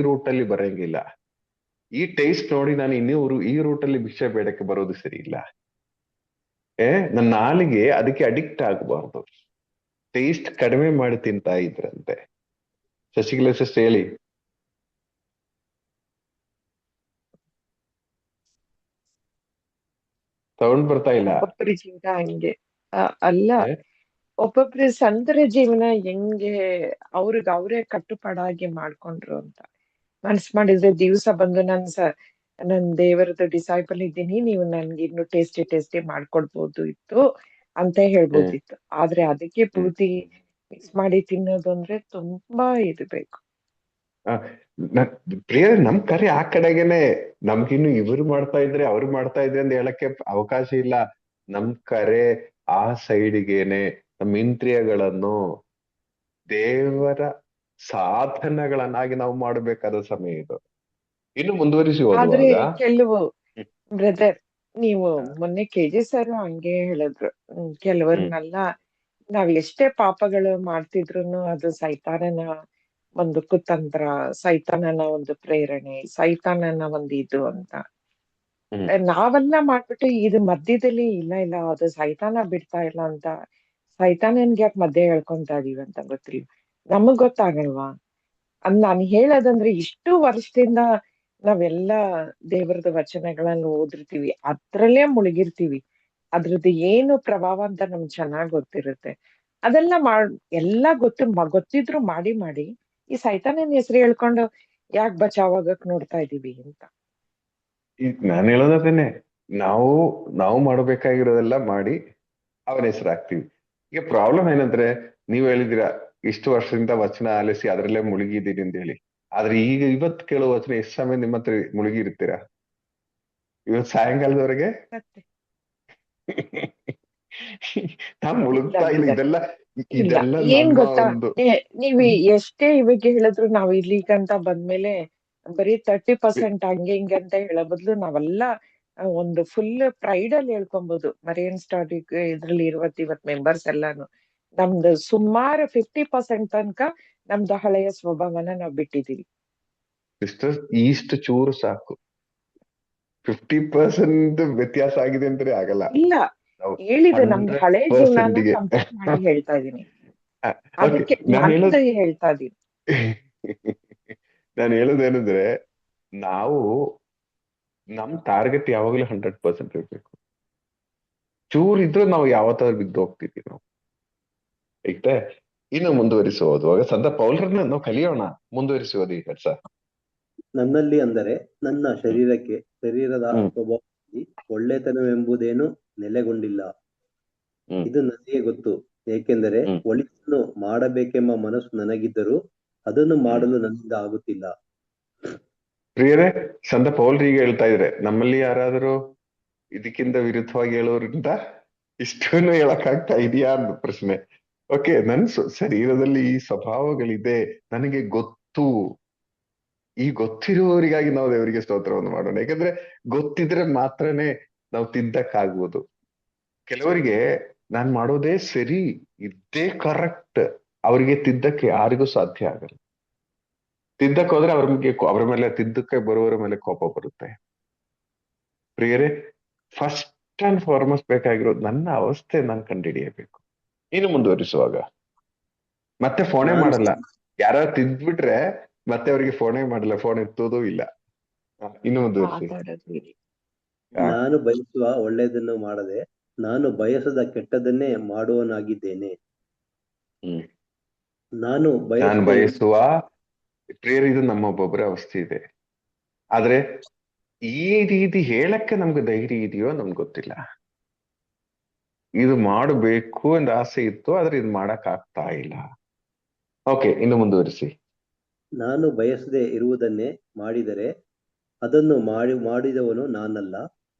ರೂಟ್ ಅಲ್ಲಿ ಬರಂಗಿಲ್ಲ, ಈ ಟೇಸ್ಟ್ ನೋಡಿ ನಾನು ಈ ರೂಟ್ ಅಲ್ಲಿ ಭಿಕ್ಷೆ ಬೇಡಕ್ಕೆ ಬರೋದು ಸರಿ ಇಲ್ಲ. ನನ್ನ ನಾಲಿಗೆ ಅದಕ್ಕೆ ಅಡಿಕ್ಟ್ ಆಗಬಾರ್ದು. ಟೇಸ್ಟ್ ಕಡಿಮೆ ಮಾಡಿ ತಿಂತಾ ಇದ್ರಂತೆ. ಶಶಿಕಲಾ ಸಿಸ್ಟರ್ ಹೇಳಿ. ಸೌಂಡ್ ಬರ್ತಾ ಇಲ್ಲ. ಒಬ್ಬೊಬ್ಬರ ಜೀವನ ಹಂಗೆ. ಅಲ್ಲ, ಏ? ಒಬ್ಬೊಬ್ರು ಸಂತರ ಜೀವನ ಹೆಂಗೆ ಅವ್ರಿಗೆ ಅವರೇ ಕಟ್ಟುಪಾಡಾಗಿ ಮಾಡ್ಕೊಂಡ್ರು ಅಂತ ಮನ್ಸ್ ಮಾಡಿದ್ರೆ ದಿವ್ಸ ಬಂದು ನನ್ ದೇವರದ ಡಿಸೈಪಲ್ ಇದ್ದೀನಿ, ನೀವು ನನ್ಗೆ ಇನ್ನು ಟೇಸ್ಟಿ ಮಾಡ್ಕೊಡ್ಬೋದು ಇತ್ತು ಅಂತ ಹ್ಮ್ ಹೇಳ್ಬೋದಿತ್ತು. ಆದ್ರೆ ಅದಕ್ಕೆ ಹ್ಮ್ ಪೂರ್ತಿ ಮಿಕ್ಸ್ ಮಾಡಿ ತಿನ್ನೋದು ಅಂದ್ರೆ ತುಂಬಾ ಇರ್ಬೇಕು. ಆ, ನ- ಪ್ರಿಯ, ನಮ್ ಕರೆ ಆ ಕಡೆಗೇನೆ. ನಮ್ಗಿನ್ನು ಇವ್ರು ಮಾಡ್ತಾ ಇದ್ರೆ ಅವ್ರು ಮಾಡ್ತಾ ಇದ್ರೆ ಅಂತ ಹೇಳಕ್ಕೆ ಅವಕಾಶ ಇಲ್ಲ. ನಮ್ ಕರೆ ಆ ಸೈಡ್ಗೇನೆ. ನಮ್ಮ ಇಂದ್ರಿಯಗಳನ್ನು ದೇವರ ಸಾಧನಗಳನ್ನಾಗಿ ನಾವು ಮಾಡಬೇಕಾದ ಸಮಯ ಇದು. ಇನ್ನು ಮುಂದುವರಿಸಿ ಆದ್ರೆ ಓದುವಾಗ ಕೆಲವು ಹ್ಮ್, ಬ್ರದರ್, ನೀವು ಆ, ಮೊನ್ನೆ KG ಸರ್ ಹಂಗೆ ಹೇಳಿದ್ರು. ಹ್ಮ್, ಕೆಲವ್ರನ್ನೆಲ್ಲ ನಾವ್ ಎಷ್ಟೇ ಪಾಪಗಳು ಮಾಡ್ತಿದ್ರುನು ಅದು ಸೈತಾನನ ಒಂದು ಕುತಂತ್ರ, ಸೈತಾನನ ಒಂದು ಪ್ರೇರಣೆ, ಸೈತಾನನ ಒಂದು ಇದು ಅಂತ. ಹ್ಮ್. ನಾವೆಲ್ಲ ಮಾಡ್ಬಿಟ್ಟು ಇದು ಮಧ್ಯದಲ್ಲಿ ಇಲ್ಲ ಅದು ಸೈತಾನ ಬಿಡ್ತಾ ಇಲ್ಲ ಅಂತ ಸೈತಾನನ್ಗೆ ಯಾಕೆ ಮಧ್ಯೆ ಹೇಳ್ಕೊಂತಾ ಇದೀವಿ ಅಂತ ಗೊತ್ತಿಲ್ಲ. ನಮಗ್ ಗೊತ್ತಾಗಲ್ವಾ? ನಾನ್ ಹೇಳೋದಂದ್ರೆ ಇಷ್ಟು ವರ್ಷದಿಂದ ನಾವೆಲ್ಲ ದೇವರದ ವಚನಗಳನ್ನ ಓದಿರ್ತೀವಿ, ಅದ್ರಲ್ಲೇ ಮುಳುಗಿರ್ತೀವಿ. ಅದ್ರದ್ದು ಏನು ಪ್ರಭಾವ ಅಂತ ನಮ್ಗೆ ಚೆನ್ನಾಗ್ ಗೊತ್ತಿರುತ್ತೆ. ಅದೆಲ್ಲ ಎಲ್ಲ ಗೊತ್ತಿದ್ರು ಮಾಡಿ ಈ ಸೈತಾನನ್ ಹೆಸರು ಹೇಳ್ಕೊಂಡು ಯಾಕೆ ಬಚಾವಾಗಕ್ ನೋಡ್ತಾ ಇದೀವಿ ಅಂತ. ಈಗ ನಾನು ಹೇಳೋದನ್ನೇ. ನಾವು ನಾವು ಮಾಡಬೇಕಾಗಿರೋದೆಲ್ಲ ಮಾಡಿ ಅವನ ಹೆಸರು ಹಾಕ್ತಿವಿ. ಈಗ ಪ್ರಾಬ್ಲಮ್ ಏನಂದ್ರೆ, ನೀವ್ ಹೇಳಿದಿರಾ ಇಷ್ಟು ವರ್ಷದಿಂದ ವಚನ ಆಲಿಸಿ ಅದ್ರಲ್ಲೇ ಮುಳುಗಿದ್ದೀನಿ ಅಂತ ಹೇಳಿ. ಆದ್ರೆ ಈಗ ಇವತ್ತು ಕೇಳೋ ವಚನ ಎಷ್ಟು ಸಮಯ ನಿಮ್ಮ ಹತ್ರ ಮುಳುಗಿ ಇರ್ತೀರಾ? ಇವತ್ತು ಸಾಯಂಕಾಲದವರೆಗೆ ಮತ್ತೆ ನಾವ್ ಇಲ್ಲ ಮುಳುಗ್ತಾ ಇಲ್ಲ. ಬ್ರದರ್, ಇದೆಲ್ಲ ಇಲ್ಲ. ಇದೆಲ್ಲ ಏನ್ ನಮ್ಮ ಗೊತ್ತಾ, ಒಂದು ನೀವ್ ಎಷ್ಟೇ ಇವಾಗ ಹೇಳಿದ್ರು ನಾವ್ ಇಲ್ಲಿಗಂತ ಬಂದ್ಮೇಲೆ ಬರೀ 30% ಹಂಗೆ ಹಿಂಗೆ ಅಂತ ಹೇಳೋ ಬದ್ಲು ನಾವೆಲ್ಲ ಒಂದು ಫುಲ್ ಪ್ರೈಡ್ ಅಲ್ಲಿ ಹೇಳ್ಕೊಬಹುದು. ಮರಿಯನ್ ಸ್ಟಾರ್ಟಿಗ್ ಇದ್ರಲ್ಲಿ ಇವತ್ ಮೆಂಬರ್ಸ್ ಎಲ್ಲಾನು ನಮ್ದು ಸುಮಾರು 50% ತನಕ ನಮ್ದು ಹಳೆಯ ಸ್ವಭಾವನ ನಾವ್ ಬಿಟ್ಟಿದೀವಿ. ಸಿಸ್ಟರ್ಸ್ ಇಷ್ಟು ಚೂರು ಸಾಕು. 50% ವ್ಯತ್ಯಾಸ ಆಗಿದೆ ಅಂದ್ರೆ ಆಗಲ್ಲ. ಇಲ್ಲ, ನಾವು ಹೇಳಿದೆ ನಮ್ದು ಹಳೆ ಜೀವನಾನ 100%ಗೆ ಕಂಪೇರ್ ಮಾಡಿ ಹೇಳ್ತಾ ಇದೀನಿ. ಓಕೆ. ಅದಕ್ಕೆ ನಾನು ನಂದು ಹೇಳ್ತಾ ಇದೀನಿ. ನಾನು ಹೇಳೋದೇನಂದ್ರೆ, ನಾವು ನಮ್ ಟಾರ್ಗೆಟ್ ಯಾವಾಗ್ಲೂ 100% ಇರ್ಬೇಕು. ಚೂರ್ ಇದ್ರೆ ನಾವು ಯಾವತ್ತಾದ್ರೂ ಬಿದ್ದು ಹೋಗ್ತಿದ್ವಿ ನಾವು. ಐತೆ. ಇನ್ನು ಮುಂದುವರಿಸಿ ಓದುವಾಗ ಸಂತ ಪೌಲರನ್ನ ನಾವು ಕಲಿಯೋಣ. ಮುಂದುವರಿಸಿ ಓದಿ ಕೆಲಸ. ನನ್ನಲ್ಲಿ ಅಂದರೆ ನನ್ನ ಶರೀರದ ಹ್ಮ್ ಸ್ವಭಾವದಲ್ಲಿ ಒಳ್ಳೆತನವೆಂಬುದೇನು ನೆಲೆಗೊಂಡಿಲ್ಲ. ಹ್ಮ್ ಇದು ನನಗೆ ಗೊತ್ತು, ಏಕೆಂದರೆ ಹ್ಮ್ ಒಳಿತನ್ನು ಮಾಡಬೇಕೆಂಬ ಮನಸ್ಸು ನನಗಿದ್ದರೂ ಅದನ್ನು ಹ್ಮ್ ಮಾಡಲು ನನ್ನಿಂದ ಆಗುತ್ತಿಲ್ಲ. ಪ್ರಿಯರೇ, ಸಂತ ಪೌಲ್ರಿಗೆ ಹೇಳ್ತಾ ಇದ್ರೆ, ನಮ್ಮಲ್ಲಿ ಯಾರಾದರೂ ಇದಕ್ಕಿಂತ ವಿರುದ್ಧವಾಗಿ ಹೇಳೋರಿಂದ ಇಷ್ಟನ್ನು ಹೇಳಕ್ಕಾಗ್ತಾ ಇದೆಯಾ ಅಂತ ಪ್ರಶ್ನೆ. ಓಕೆ, ಶರೀರದಲ್ಲಿ ಈ ಸ್ವಭಾವಗಳಿದೆ, ನನಗೆ ಗೊತ್ತು. ಈ ಗೊತ್ತಿರುವವರಿಗಾಗಿ ನಾವು ದೇವರಿಗೆ ಸ್ತೋತ್ರವನ್ನು ಮಾಡೋಣ. ಯಾಕಂದ್ರೆ ಗೊತ್ತಿದ್ರೆ ಮಾತ್ರನೇ ನಾವು ತಿದ್ದಕ್ಕಾಗ್ಬೋದು. ಕೆಲವರಿಗೆ ನಾನ್ ಮಾಡೋದೇ ಸರಿ, ಇದೇ ಕರೆಕ್ಟ್, ಅವರಿಗೆ ತಿದ್ದಕ್ಕೆ ಯಾರಿಗೂ ಸಾಧ್ಯ ಆಗಲ್ಲ. ತಿದ್ದಕ್ಕೆ ಹೋದ್ರೆ ಅವ್ರ ಮೇಲೆ ತಿದ್ದಕ್ಕೆ ಬರುವವರ ಮೇಲೆ ಕೋಪ ಬರುತ್ತೆ. ಪ್ರಿಯರೇ, ಫಸ್ಟ್ ಅಂಡ್ ಫಾರ್ಮೋಸ್ಟ್ ಬೇಕಾಗಿರೋದು ನನ್ನ ಅವಸ್ಥೆ ನಾನು ಕಂಡುಹಿಡಿಯಬೇಕು. ಇನ್ನು ಮುಂದುವರಿಸುವಾಗ ಮತ್ತೆ ಫೋನೇ ನಾನು ಮಾಡಲ್ಲ. ಯಾರು ತಿದ್ಬಿಟ್ರೆ ಮತ್ತೆ ಅವರಿಗೆ ಫೋನೇ ಮಾಡಲ್ಲ, ಫೋನ್ ಎತ್ತೋದೂ ಇಲ್ಲ. ಇನ್ನು ಮುಂದುವರಿಸಿ. ಮಾತಾಡೋದು ಇಲ್ಲ. ನಾನು ಬಯಸುವ ಒಳ್ಳೆಯದನ್ನು ಮಾಡದೆ ನಾನು ಬಯಸದ ಕೆಟ್ಟದನ್ನೇ ಮಾಡುವನಾಗಿದ್ದೇನೆ. ಹ್ಮ್ ನಾನು ನಾನು ಬಯಸದೆ ಬಯಸುವ, ಪ್ರಿಯರ್, ಇದು ನಮ್ಮೊಬ್ಬೊಬ್ಬರ ಅವಸ್ಥೆ ಇದೆ. ಆದ್ರೆ ಈ ರೀತಿ ಹೇಳಕ್ಕೆ ನಮ್ಗೆ ಧೈರ್ಯ ಇದೆಯೋ ನಮ್ಗೆ ಗೊತ್ತಿಲ್ಲ. ಇದು ಮಾಡಬೇಕು ಅಂತ ಆಸೆ ಇತ್ತು, ಆದ್ರೆ ಇದು ಮಾಡಕ್ ಆಗ್ತಾ ಇಲ್ಲ. ಓಕೆ, ಇನ್ನು ಮುಂದುವರಿಸಿ. ನಾನು ಬಯಸದೆ ಇರುವುದನ್ನೇ ಮಾಡಿದರೆ ಅದನ್ನು ಮಾಡಿದವನು ನಾನಲ್ಲ,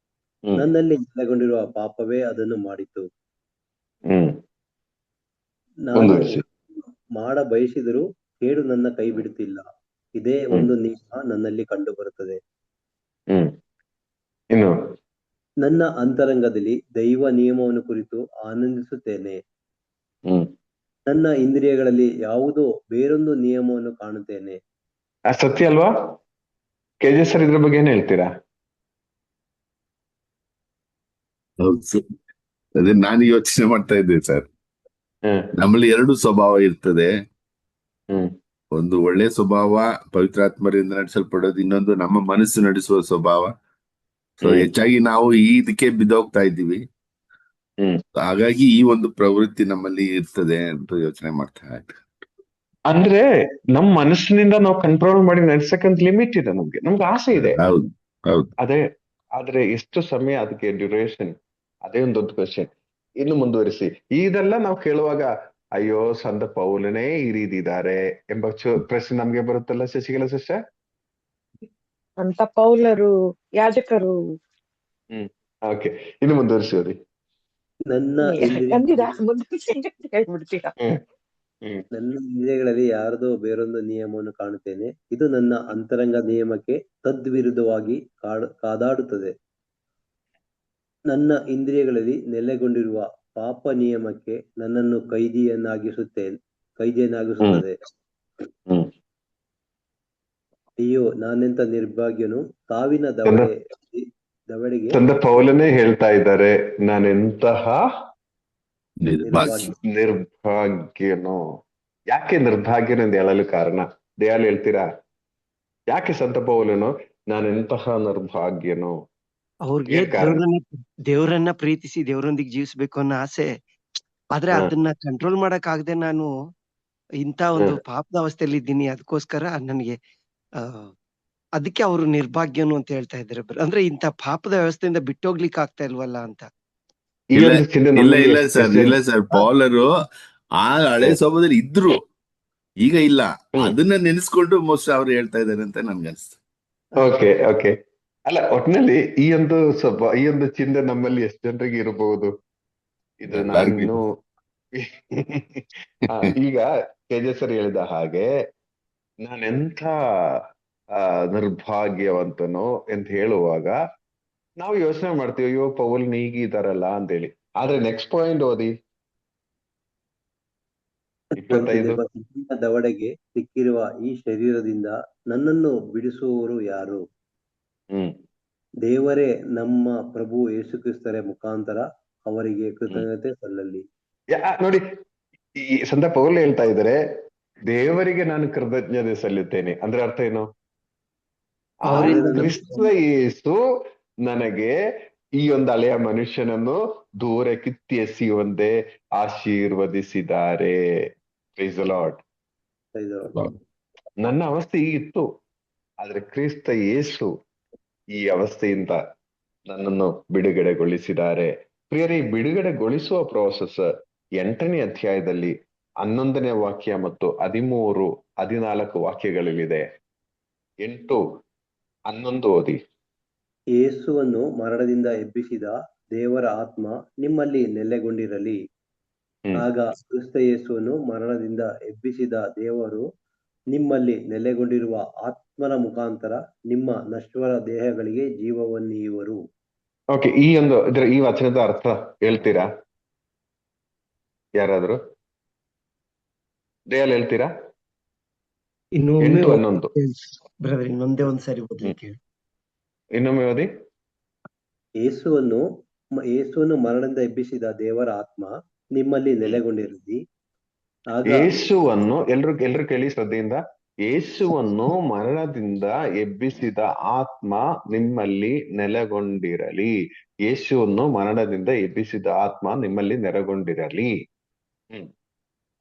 ಹ್ಮ್ ನನ್ನಲ್ಲಿ ನೆಲೆಗೊಂಡಿರುವ ಪಾಪವೇ ಅದನ್ನು ಮಾಡಿತು. ಹ್ಮ್ ನಾನು ಮುಂದುವರಿಸಿ. ಮಾಡ ಬಯಸಿದರೂ ಕೇಡು ನನ್ನ ಕೈ ಬಿಡುತ್ತಿಲ್ಲ. ಇದೇ ಹ್ಮ್ ಒಂದು ನಿಯಮ ನನ್ನಲ್ಲಿ ಕಂಡು ಬರುತ್ತದೆ. ಹ್ಮ್ ಇನ್ನು ನನ್ನ ಅಂತರಂಗದಲ್ಲಿ ದೈವ ನಿಯಮವನ್ನು ಕುರಿತು ಆನಂದಿಸುತ್ತೇನೆ. ಹ್ಮ್ ನನ್ನ ಇಂದ್ರಿಯಗಳಲ್ಲಿ ಯಾವುದೋ ಬೇರೊಂದು ನಿಯಮವನ್ನು ಕಾಣುತ್ತೇನೆ. ಸತ್ಯ ಅಲ್ವಾ? KG ಸರ್, ಇದ್ರ ಬಗ್ಗೆ ಏನ್ ಹೇಳ್ತೀರಾ? ಹೌದು ಸರ್, ಅದೇ ನಾನು ಯೋಚನೆ ಮಾಡ್ತಾ ಇದ್ದೆ ಸರ್. ಹ್ಮ್ ನಮ್ಮಲ್ಲಿ ಎರಡು ಸ್ವಭಾವ ಇರ್ತದೆ. ಹ್ಮ್ ಒಂದು ಒಳ್ಳೆ ಸ್ವಭಾವ ಪವಿತ್ರಾತ್ಮರಿಂದ ನಡೆಸಲ್ಪಡೋದು, ಇನ್ನೊಂದು ನಮ್ಮ ಮನಸ್ಸು ನಡೆಸುವ ಸ್ವಭಾವ. ಸೊ ಹ್ಮ್ ಹೆಚ್ಚಾಗಿ ನಾವು ಇದಕ್ಕೆ ಬಿದ್ದೋಗ್ತಾ ಇದ್ದೀವಿ. ಹ್ಮ್ ಹಾಗಾಗಿ ಈ ಒಂದು ಪ್ರವೃತ್ತಿ ನಮ್ಮಲ್ಲಿ ಇರ್ತದೆ ಅಂತ ಯೋಚನೆ ಮಾಡ್ತಾ ಇದ್ದೆ. ಅಂದ್ರೆ ನಮ್ ಮನಸ್ಸಿನಿಂದ ನಾವು ಕಂಟ್ರೋಲ್ ಮಾಡಿ ನಡ್ಸಕ್ಕಂತ ಲಿಮಿಟ್ ಇದೆ. ನಮ್ಗೆ ಆಸೆ ಇದೆ. ಹೌದು ಹೌದು. ಅದೇ ಆದ್ರೆ ಎಷ್ಟು ಸಮಯ ಅದಕ್ಕೆ ಡ್ಯೂರೇಷನ್, ಅದೇ ಒಂದು ದೊಡ್ಡ ಕ್ವಶನ್. ಇನ್ನು ಮುಂದುವರಿಸಿ. ಇದೆಲ್ಲ ನಾವು ಕೇಳುವಾಗ ಅಯ್ಯೋ ಸಂತ ಪೌಲನೇ ಈ ರೀತಿ ಇದ್ದಾರೆ ಎಂಬ ಪ್ರಶ್ನೆ ನಮ್ಗೆ ಬರುತ್ತಲ್ಲ ಶಶಿಕಲಾ ಸಿಸ್ಟರ್. ಅಂತ ಪೌಲರು ಯಾಜಕರು ಹ್ಮ್ ಓಕೆ, ಇನ್ನು ಮುಂದುವರಿಸಿ. ನನ್ನ ಬಂದಿದ ಇಂದ್ರಿಯಗಳಲ್ಲಿ ಮುಂದೆ ಹೇಳ್ಬಿಡ್ತೀರಾ? ಹ್ಮ್ ಹ್ಮ್ ನನ್ನ ಇಂದ್ರಿಯಗಳಲ್ಲಿ ಯಾರದೋ ಬೇರೊಂದು ನಿಯಮವನ್ನು ಕಾಣುತ್ತೇನೆ. ಇದು ನನ್ನ ಅಂತರಂಗ ನಿಯಮಕ್ಕೆ ತದ್ವಿರುದ್ಧವಾಗಿ ಕಾದಾಡುತ್ತದೆ. ನನ್ನ ಇಂದ್ರಿಯಗಳಲ್ಲಿ ನೆಲೆಗೊಂಡಿರುವ ಪಾಪ ನಿಯಮಕ್ಕೆ ನನ್ನನ್ನು ಹ್ಮ್ ಕೈದಿಯನ್ನಾಗಿಸುತ್ತದೆ. ಹ್ಮ್ ಅಯ್ಯೋ, ನಾನೆಂತ ನಿರ್ಭಾಗ್ಯನು! ಸಾವಿನ ಸಂತ ದವಡೆಗೆ ಸಂತ ಪೌಲನೇ ಹೇಳ್ತಾ ಇದ್ದಾರೆ, ನಾನೆಂತಹ ನಿರ್ಭಾಗ್ಯ. ನಿರ್ಭಾಗ್ಯನೋ. ಯಾಕೆ ನಿರ್ಭಾಗ್ಯನ ಎಂದು ಹೇಳಲು ಕಾರಣ ದಯಾಳು ಹೇಳ್ತೀರಾ? ಯಾಕೆ ಸಂತ ಪೌಲನು ನಾನೆಂತಹ ನಿರ್ಭಾಗ್ಯನೋ? ಅವ್ರಿಗೆ ಏನ್ ಕಾರಣ? ದೇವರನ್ನ ಪ್ರೀತಿಸಿ ದೇವರೊಂದಿಗೆ ಜೀವಿಸ್ಬೇಕು ಅನ್ನೋ ಆಸೆ. ಆದ್ರೆ ಹ ಅದನ್ನ ಕಂಟ್ರೋಲ್ ಮಾಡಕ್ ಆಗದೆ ನಾನು ಇಂತ ಒಂದು ಹ ಪಾಪದ ಅವಸ್ಥೆಯಲ್ಲಿ ಇದ್ದೀನಿ. ಅದಕ್ಕೋಸ್ಕರ ನನಗೆ ಆ ಅದಕ್ಕೆ ಅವರು ನಿರ್ಭಾಗ್ಯನು ಅಂತ ಹೇಳ್ತಾ ಇದ್ದಾರೆ. ಅಂದ್ರೆ ಇಂತ ಪಾಪದ ವ್ಯವಸ್ಥೆಯಿಂದ ಬಿಟ್ಟೋಗ್ಲಿಕ್ಕೆ ಆಗ್ತಾ ಇಲ್ವಲ್ಲ ಅಂತ. ಈ ಇಲ್ಲ ಒಂದು ಚಿಂತೆ ಇಲ್ಲ ನಮ್ಮಲ್ಲಿ ಇಲ್ಲ ಸರ್, ಎಷ್ಟು ಜನ. ಇಲ್ಲ ಸರ್. ಪೌಲರು ಆ ಹಳೆ ಸ್ವಭಾವದಲ್ಲಿ ಇದ್ರು, ಈಗ ಇಲ್ಲ. ಹ್ಮ್ ಅದನ್ನ ನೆನೆಸ್ಕೊಂಡು ಮೋಸ್ಟ್ ಅವ್ರು ಹೇಳ್ತಾ ಇದ್ದಾರೆ ಅಂತ ನನ್ಗನ್ಸ್ತು. Okay okay. ಅಲ್ಲ, ಒಟ್ನಲ್ಲಿ ಈ ಒಂದು ಚಿಂತೆ ನಮ್ಮಲ್ಲಿ ಎಷ್ಟು ಜನರಿಗೆ ಇರಬಹುದು? ಇದು ಎಲ್ಲರಿಗೂ ನಾನಿನ್ನು ಇದೆ. ಈಗ ತೇಜಸ್ಸರಿ ಹೇಳಿದ ಹಾಗೆ ನಾನೆಂಥ ನಿರ್ಭಾಗ್ಯವಂತನೋ ಅಂತ ಹೇಳುವಾಗ ನಾವು ಯೋಚನೆ ಮಾಡ್ತೀವಿ, ಅಯ್ಯೋ ಪೌಲ್ ಹೀಗಿದಾರಲ್ಲ ಅಂತೇಳಿ. ಆದ್ರೆ ನೆಕ್ಸ್ಟ್ ಪಾಯಿಂಟ್ ಓದಿ, 25. ಸಾವಿನ ದವಡೆಗೆ ಸಿಕ್ಕಿರುವ ಈ ಶರೀರದಿಂದ ನನ್ನನ್ನು ಬಿಡಿಸುವವರು ಯಾರು? ಹ್ಮ್ ದೇವರೇ, ನಮ್ಮ ಪ್ರಭು ಯೇಸುಕ್ರಿಸ್ತರ ಮುಖಾಂತರ ಅವರಿಗೆ ಕೃತಜ್ಞತೆ ಸಲ್ಲಲಿ. ನೋಡಿ, ಈ ಸಂತ ಪೌಲ್ ಹೇಳ್ತಾ ಇದ್ದಾರೆ, ದೇವರಿಗೆ ನಾನು ಕೃತಜ್ಞತೆ ಸಲ್ಲುತ್ತೇನೆ. ಅಂದ್ರೆ ಅರ್ಥ ಏನು? ಆ ಅವರಿಂದ ಕ್ರಿಸ್ತ ಯೇಸು ನನಗೆ ಈ ಒಂದು ಹಳೆಯ ಮನುಷ್ಯನನ್ನು ದೂರ ಕಿತ್ತಿ ಎಸೆಯುವಂತೆ ಆಶೀರ್ವದಿಸಿದ್ದಾರೆ. Praise the Lord. ನನ್ನ ಅವಸ್ಥೆ ಹೀಗಿತ್ತು, ಆದ್ರೆ ಕ್ರಿಸ್ತ ಯೇಸು ಈ ಅವಸ್ಥೆಯಿಂದ ನನ್ನನ್ನು ಬಿಡುಗಡೆಗೊಳಿಸಿದ್ದಾರೆ. ಪ್ರಿಯರೇ, ಬಿಡುಗಡೆಗೊಳಿಸುವ ಪ್ರೋಸೆಸ್ 8ನೇ ಅಧ್ಯಾಯದಲ್ಲಿ 11ನೇ ವಾಕ್ಯ ಮತ್ತು 13, 14 ವಾಕ್ಯಗಳಲ್ಲಿದೆ. 8, 11 ಓದಿ. ಯೇಸುವನ್ನು ಮರಣದಿಂದ ಎಬ್ಬಿಸಿದ ದೇವರ ಆತ್ಮ ನಿಮ್ಮಲ್ಲಿ ನೆಲೆಗೊಂಡಿರಲಿ. ಆಗ ಕ್ರಿಸ್ತ ಯೇಸುವನ್ನು ಮರಣದಿಂದ ಎಬ್ಬಿಸಿದ ದೇವರು ನಿಮ್ಮಲ್ಲಿ ನೆಲೆಗೊಂಡಿರುವ ಆತ್ಮನ ಮುಖಾಂತರ ನಿಮ್ಮ ನಶ್ವರ ದೇಹಗಳಿಗೆ ಜೀವವನ್ನೀಯುವರು. ಓಕೆ, ಈ ವಚನದ ಅರ್ಥ ಹೇಳ್ತೀರಾ ಯಾರಾದ್ರೂ? ದಯಾಲ್ ಹೇಳ್ತೀರಾ? ಇನ್ನೊಮ್ಮೆ 8, 11 ಬ್ರದರ್, ಇನ್ನೊಂದೇ ಒಂದ್ಸರಿ ಓದ್ಲಿಕ್ಕೆ ಹೇಳಿ. ಇನ್ನೊಮ್ಮೆ ಓದಿ. ಯೇಸುವನ್ನು ಮರಣದಿಂದ ಎಬ್ಬಿಸಿದ ದೇವರ ಆತ್ಮ ನಿಮ್ಮಲ್ಲಿ ನೆಲೆಗೊಂಡಿರಲಿ. ಆಗ ಯೇಸುವನ್ನು ಎಲ್ರು ಕೇಳಿ ಶ್ರದ್ಧೆಯಿಂದ. ಯೇಸುವನ್ನು ಮರಣದಿಂದ ಎಬ್ಬಿಸಿದ ಆತ್ಮ ನಿಮ್ಮಲ್ಲಿ ನೆಲೆಗೊಂಡಿರಲಿ. ಯೇಸುವನ್ನು ಮರಣದಿಂದ ಎಬ್ಬಿಸಿದ ಆತ್ಮ ನಿಮ್ಮಲ್ಲಿ ನೆಲೆಗೊಂಡಿರಲಿ.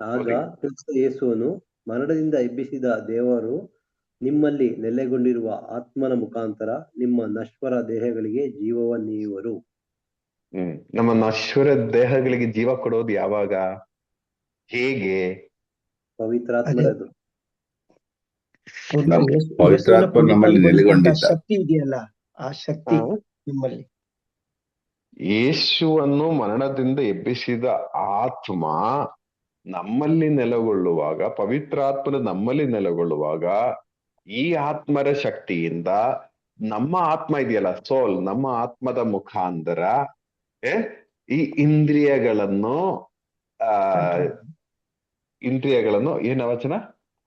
ಆಗ ಕ್ರಿಸ್ತ ಯೇಸುವನ್ನು ಮರಣದಿಂದ ಎಬ್ಬಿಸಿದ ದೇವರು ನಿಮ್ಮಲ್ಲಿ ನೆಲೆಗೊಂಡಿರುವ ಆತ್ಮನ ಮುಖಾಂತರ ನಿಮ್ಮ ನಶ್ವರ ದೇಹಗಳಿಗೆ ಜೀವವನ್ನೀಯುವರು. ನಮ್ಮ ನಶ್ವರ ದೇಹಗಳಿಗೆ ಜೀವ ಕೊಡೋದು ಯಾವಾಗ, ಹೇಗೆ? ಪವಿತ್ರಾತ್ಮರದು. ಪವಿತ್ರಾತ್ಮ ನಮ್ಮಲ್ಲಿ ನೆಲೆಗೊಂಡಿದ್ದ ಶಕ್ತಿ ಇದೆಯಲ್ಲ, ಆ ಶಕ್ತಿ ನಿಮ್ಮಲ್ಲಿ. ಯೇಸುವನ್ನು ಮರಣದಿಂದ ಎಬ್ಬಿಸಿದ ಆತ್ಮ ನಮ್ಮಲ್ಲಿ ನೆಲೆಗೊಳ್ಳುವಾಗ, ಪವಿತ್ರಾತ್ಮನ ನಮ್ಮಲ್ಲಿ ನೆಲೆಗೊಳ್ಳುವಾಗ, ಈ ಆತ್ಮರ ಶಕ್ತಿಯಿಂದ ನಮ್ಮ ಆತ್ಮ ಇದೆಯಲ್ಲ, ಸೋಲ್, ನಮ್ಮ ಆತ್ಮದ ಮುಖಾಂತರ ಈ ಇಂದ್ರಿಯಗಳನ್ನು ಏನ ವಚನ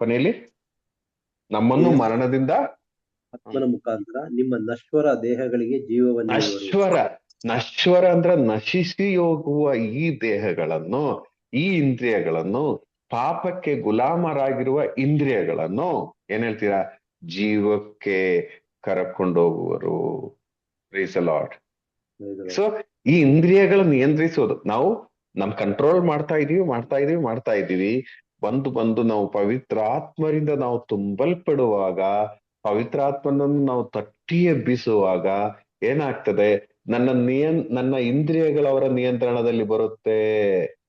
ಕೊನೆಯಲ್ಲಿ? ನಮ್ಮನ್ನು ಮರಣದಿಂದ ಆತ್ಮನ ಮುಖಾಂತರ ನಿಮ್ಮ ನಶ್ವರ ದೇಹಗಳಿಗೆ ಜೀವವನ್ನು. ನಶ್ವರ ಅಂದ್ರೆ ನಶಿಸಿ ಹೋಗುವ ಈ ದೇಹಗಳನ್ನು ಈ ಇಂದ್ರಿಯಗಳನ್ನು, ಪಾಪಕ್ಕೆ ಗುಲಾಮರಾಗಿರುವ ಇಂದ್ರಿಯಗಳನ್ನು ಏನ್ ಹೇಳ್ತೀರಾ, ಜೀವಕ್ಕೆ ಕರಕೊಂಡೋಗುವರು. Praise the Lord. ಸೊ ಈ ಇಂದ್ರಿಯಗಳ ನಿಯಂತ್ರಿಸೋದು ನಾವು ಕಂಟ್ರೋಲ್ ಮಾಡ್ತಾ ಇದೀವಿ. ಬಂದು ನಾವು ಪವಿತ್ರಾತ್ಮರಿಂದ ನಾವು ತುಂಬಲ್ಪಡುವಾಗ, ಪವಿತ್ರಾತ್ಮನನ್ನು ನಾವು ತಟ್ಟಿ ಎಬ್ಬಿಸುವಾಗ ಏನಾಗ್ತದೆ, ನನ್ನ ಇಂದ್ರಿಯಗಳವರ ನಿಯಂತ್ರಣದಲ್ಲಿ ಬರುತ್ತೆ.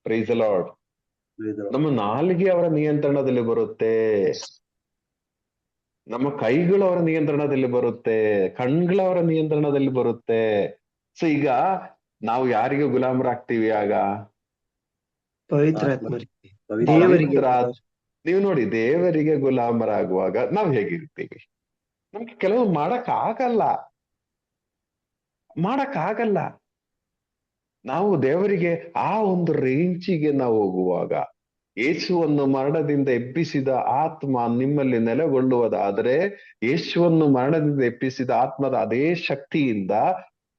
Praise the lord. ನಮ್ಮ ನಾಲಿಗೆ ಅವರ ನಿಯಂತ್ರಣದಲ್ಲಿ ಬರುತ್ತೆ, ನಮ್ಮ ಕೈಗಳು ಅವರ ನಿಯಂತ್ರಣದಲ್ಲಿ ಬರುತ್ತೆ, ಕಣ್ಗಳವರ ನಿಯಂತ್ರಣದಲ್ಲಿ ಬರುತ್ತೆ. ಸೊ ಈಗ ನಾವು ಯಾರಿಗೆ ಗುಲಾಮರಾಗ್ತೀವಿ ಆಗ? ಪವಿತ್ರಾತ್ಮರಿಗೆ, ಪವಿತ್ರ ದೇವರಿಗೆ. ನೀವು ನೋಡಿ, ದೇವರಿಗೆ ಗುಲಾಮರಾಗುವಾಗ ನಾವ್ ಹೇಗಿರ್ತೀವಿ? ನಮ್ಗೆ ಕೆಲವು ಮಾಡಕ್ಕಾಗಲ್ಲ. ನಾವು ದೇವರಿಗೆ ಆ ಒಂದು ರೇಂಜಿಗೆ ನಾವು ಹೋಗುವಾಗ, ಯೇಸುವನ್ನು ಮರಣದಿಂದ ಎಬ್ಬಿಸಿದ ಆತ್ಮ ನಿಮ್ಮಲ್ಲಿ ನೆಲೆಗೊಳ್ಳುವುದಾದರೆ, ಯೇಸುವನ್ನು ಮರಣದಿಂದ ಎಬ್ಬಿಸಿದ ಆತ್ಮದ ಅದೇ ಶಕ್ತಿಯಿಂದ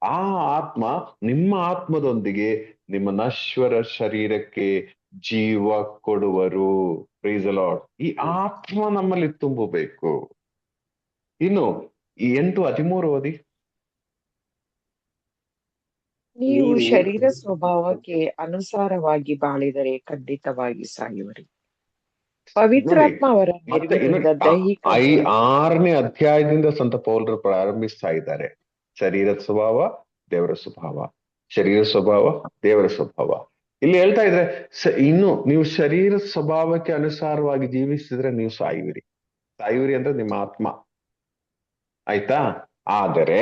ಆ ಆತ್ಮ ನಿಮ್ಮ ಆತ್ಮದೊಂದಿಗೆ ನಿಮ್ಮ ನಶ್ವರ ಶರೀರಕ್ಕೆ ಜೀವ ಕೊಡುವರು. Price the lord. ಈ ಆತ್ಮ ನಮ್ಮಲ್ಲಿ ತುಂಬಬೇಕು. ಇನ್ನು ಈ 8:13 ಓದಿ. ನೀವು ಶರೀರ ಸ್ವಭಾವಕ್ಕೆ ಅನುಸಾರವಾಗಿ ಬಾಳಿದರೆ ಖಂಡಿತವಾಗಿ ಸಾಯುವರಿ. ಪವಿತ್ರಾತ್ಮ ಅವರ ನೆರವಿನಿಂದ ದೈಹಿಕ 6ನೇ ಅಧ್ಯಾಯದಿಂದ ಸಂತ ಪೌಲರು ಪ್ರಾರಂಭಿಸ್ತಾ ಇದ್ದಾರೆ. ಶರೀರದ ಸ್ವಭಾವ, ದೇವರ ಸ್ವಭಾವ, ಶರೀರ ಸ್ವಭಾವ, ದೇವರ ಸ್ವಭಾವ. ಇಲ್ಲಿ ಹೇಳ್ತಾ ಇದ್ರೆ ಇನ್ನು ನೀವು ಶರೀರ ಸ್ವಭಾವಕ್ಕೆ ಅನುಸಾರವಾಗಿ ಜೀವಿಸಿದ್ರೆ ನೀವು ಸಾಯುವಿರಿ ಅಂದ್ರೆ ನಿಮ್ಮ ಆತ್ಮ, ಆಯ್ತಾ? ಆದರೆ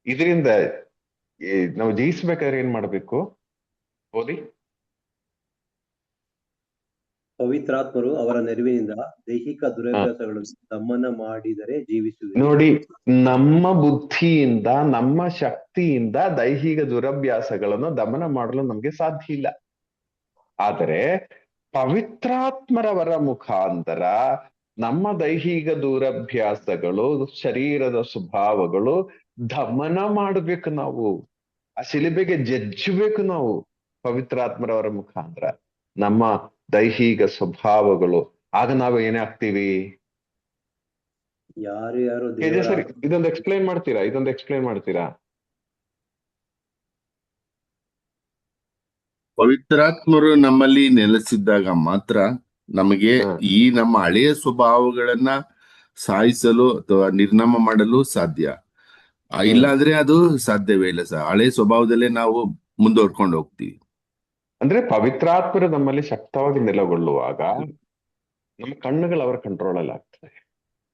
ಇದರಿಂದ ನಾವು ಜಯಿಸ್ಬೇಕಾದ್ರೆ ಏನ್ ಮಾಡ್ಬೇಕು? ಓದಿ. ಪವಿತ್ರಾತ್ಮರು ಅವರ ನೆರವಿನಿಂದ ದೈಹಿಕ ದುರಭ್ಯಾಸಗಳನ್ನು ದಮನ ಮಾಡಿದರೆ ಜೀವಿಸುವಿರಿ. ನೋಡಿ, ನಮ್ಮ ಬುದ್ಧಿಯಿಂದ, ನಮ್ಮ ಶಕ್ತಿಯಿಂದ ದೈಹಿಕ ದುರಭ್ಯಾಸಗಳನ್ನು ದಮನ ಮಾಡಲು ನಮ್ಗೆ ಸಾಧ್ಯ ಇಲ್ಲ. ಆದರೆ ಪವಿತ್ರಾತ್ಮರವರ ಮುಖಾಂತರ ನಮ್ಮ ದೈಹಿಕ ದುರಭ್ಯಾಸಗಳು, ಶರೀರದ ಸ್ವಭಾವಗಳು ದಮನ ಮಾಡಬೇಕು. ನಾವು ಆ ಶಿಲುಬೆಗೆ ಜಜ್ಜಬೇಕು. ನಾವು ಪವಿತ್ರಾತ್ಮರವರ ಮುಖಾಂತರ ನಮ್ಮ ದೈಹಿಕ ಸ್ವಭಾವಗಳು, ಆಗ ನಾವು ಏನಾಗ್ತೀವಿ? ಯಾರು ಸರಿ, ಇದೊಂದು ಎಕ್ಸ್ಪ್ಲೈನ್ ಮಾಡ್ತೀರಾ? ಪವಿತ್ರಾತ್ಮರು ನಮ್ಮಲ್ಲಿ ನೆಲೆಸಿದ್ದಾಗ ಮಾತ್ರ ನಮಗೆ ಈ ನಮ್ಮ ಹಳೆಯ ಸ್ವಭಾವಗಳನ್ನ ಸಾಯಿಸಲು ಅಥವಾ ನಿರ್ನಾಮ ಮಾಡಲು ಸಾಧ್ಯ. ಇಲ್ಲಾಂದ್ರೆ ಅದು ಸಾಧ್ಯವೇ ಇಲ್ಲ ಸರ್. ಹಳೆ ಸ್ವಭಾವದಲ್ಲೇ ನಾವು ಮುಂದುವರ್ಕೊಂಡು ಹೋಗ್ತೀವಿ. ಅಂದ್ರೆ ಪವಿತ್ರಾತ್ಮರು ನಮ್ಮಲ್ಲಿ ಶಕ್ತವಾಗಿ ನೆಲೆಗೊಳ್ಳುವಾಗ ನಮ್ಮ ಕಣ್ಣುಗಳು ಅವರ ಕಂಟ್ರೋಲ್ ಅಲ್ಲಿ ಆಗ್ತದೆ.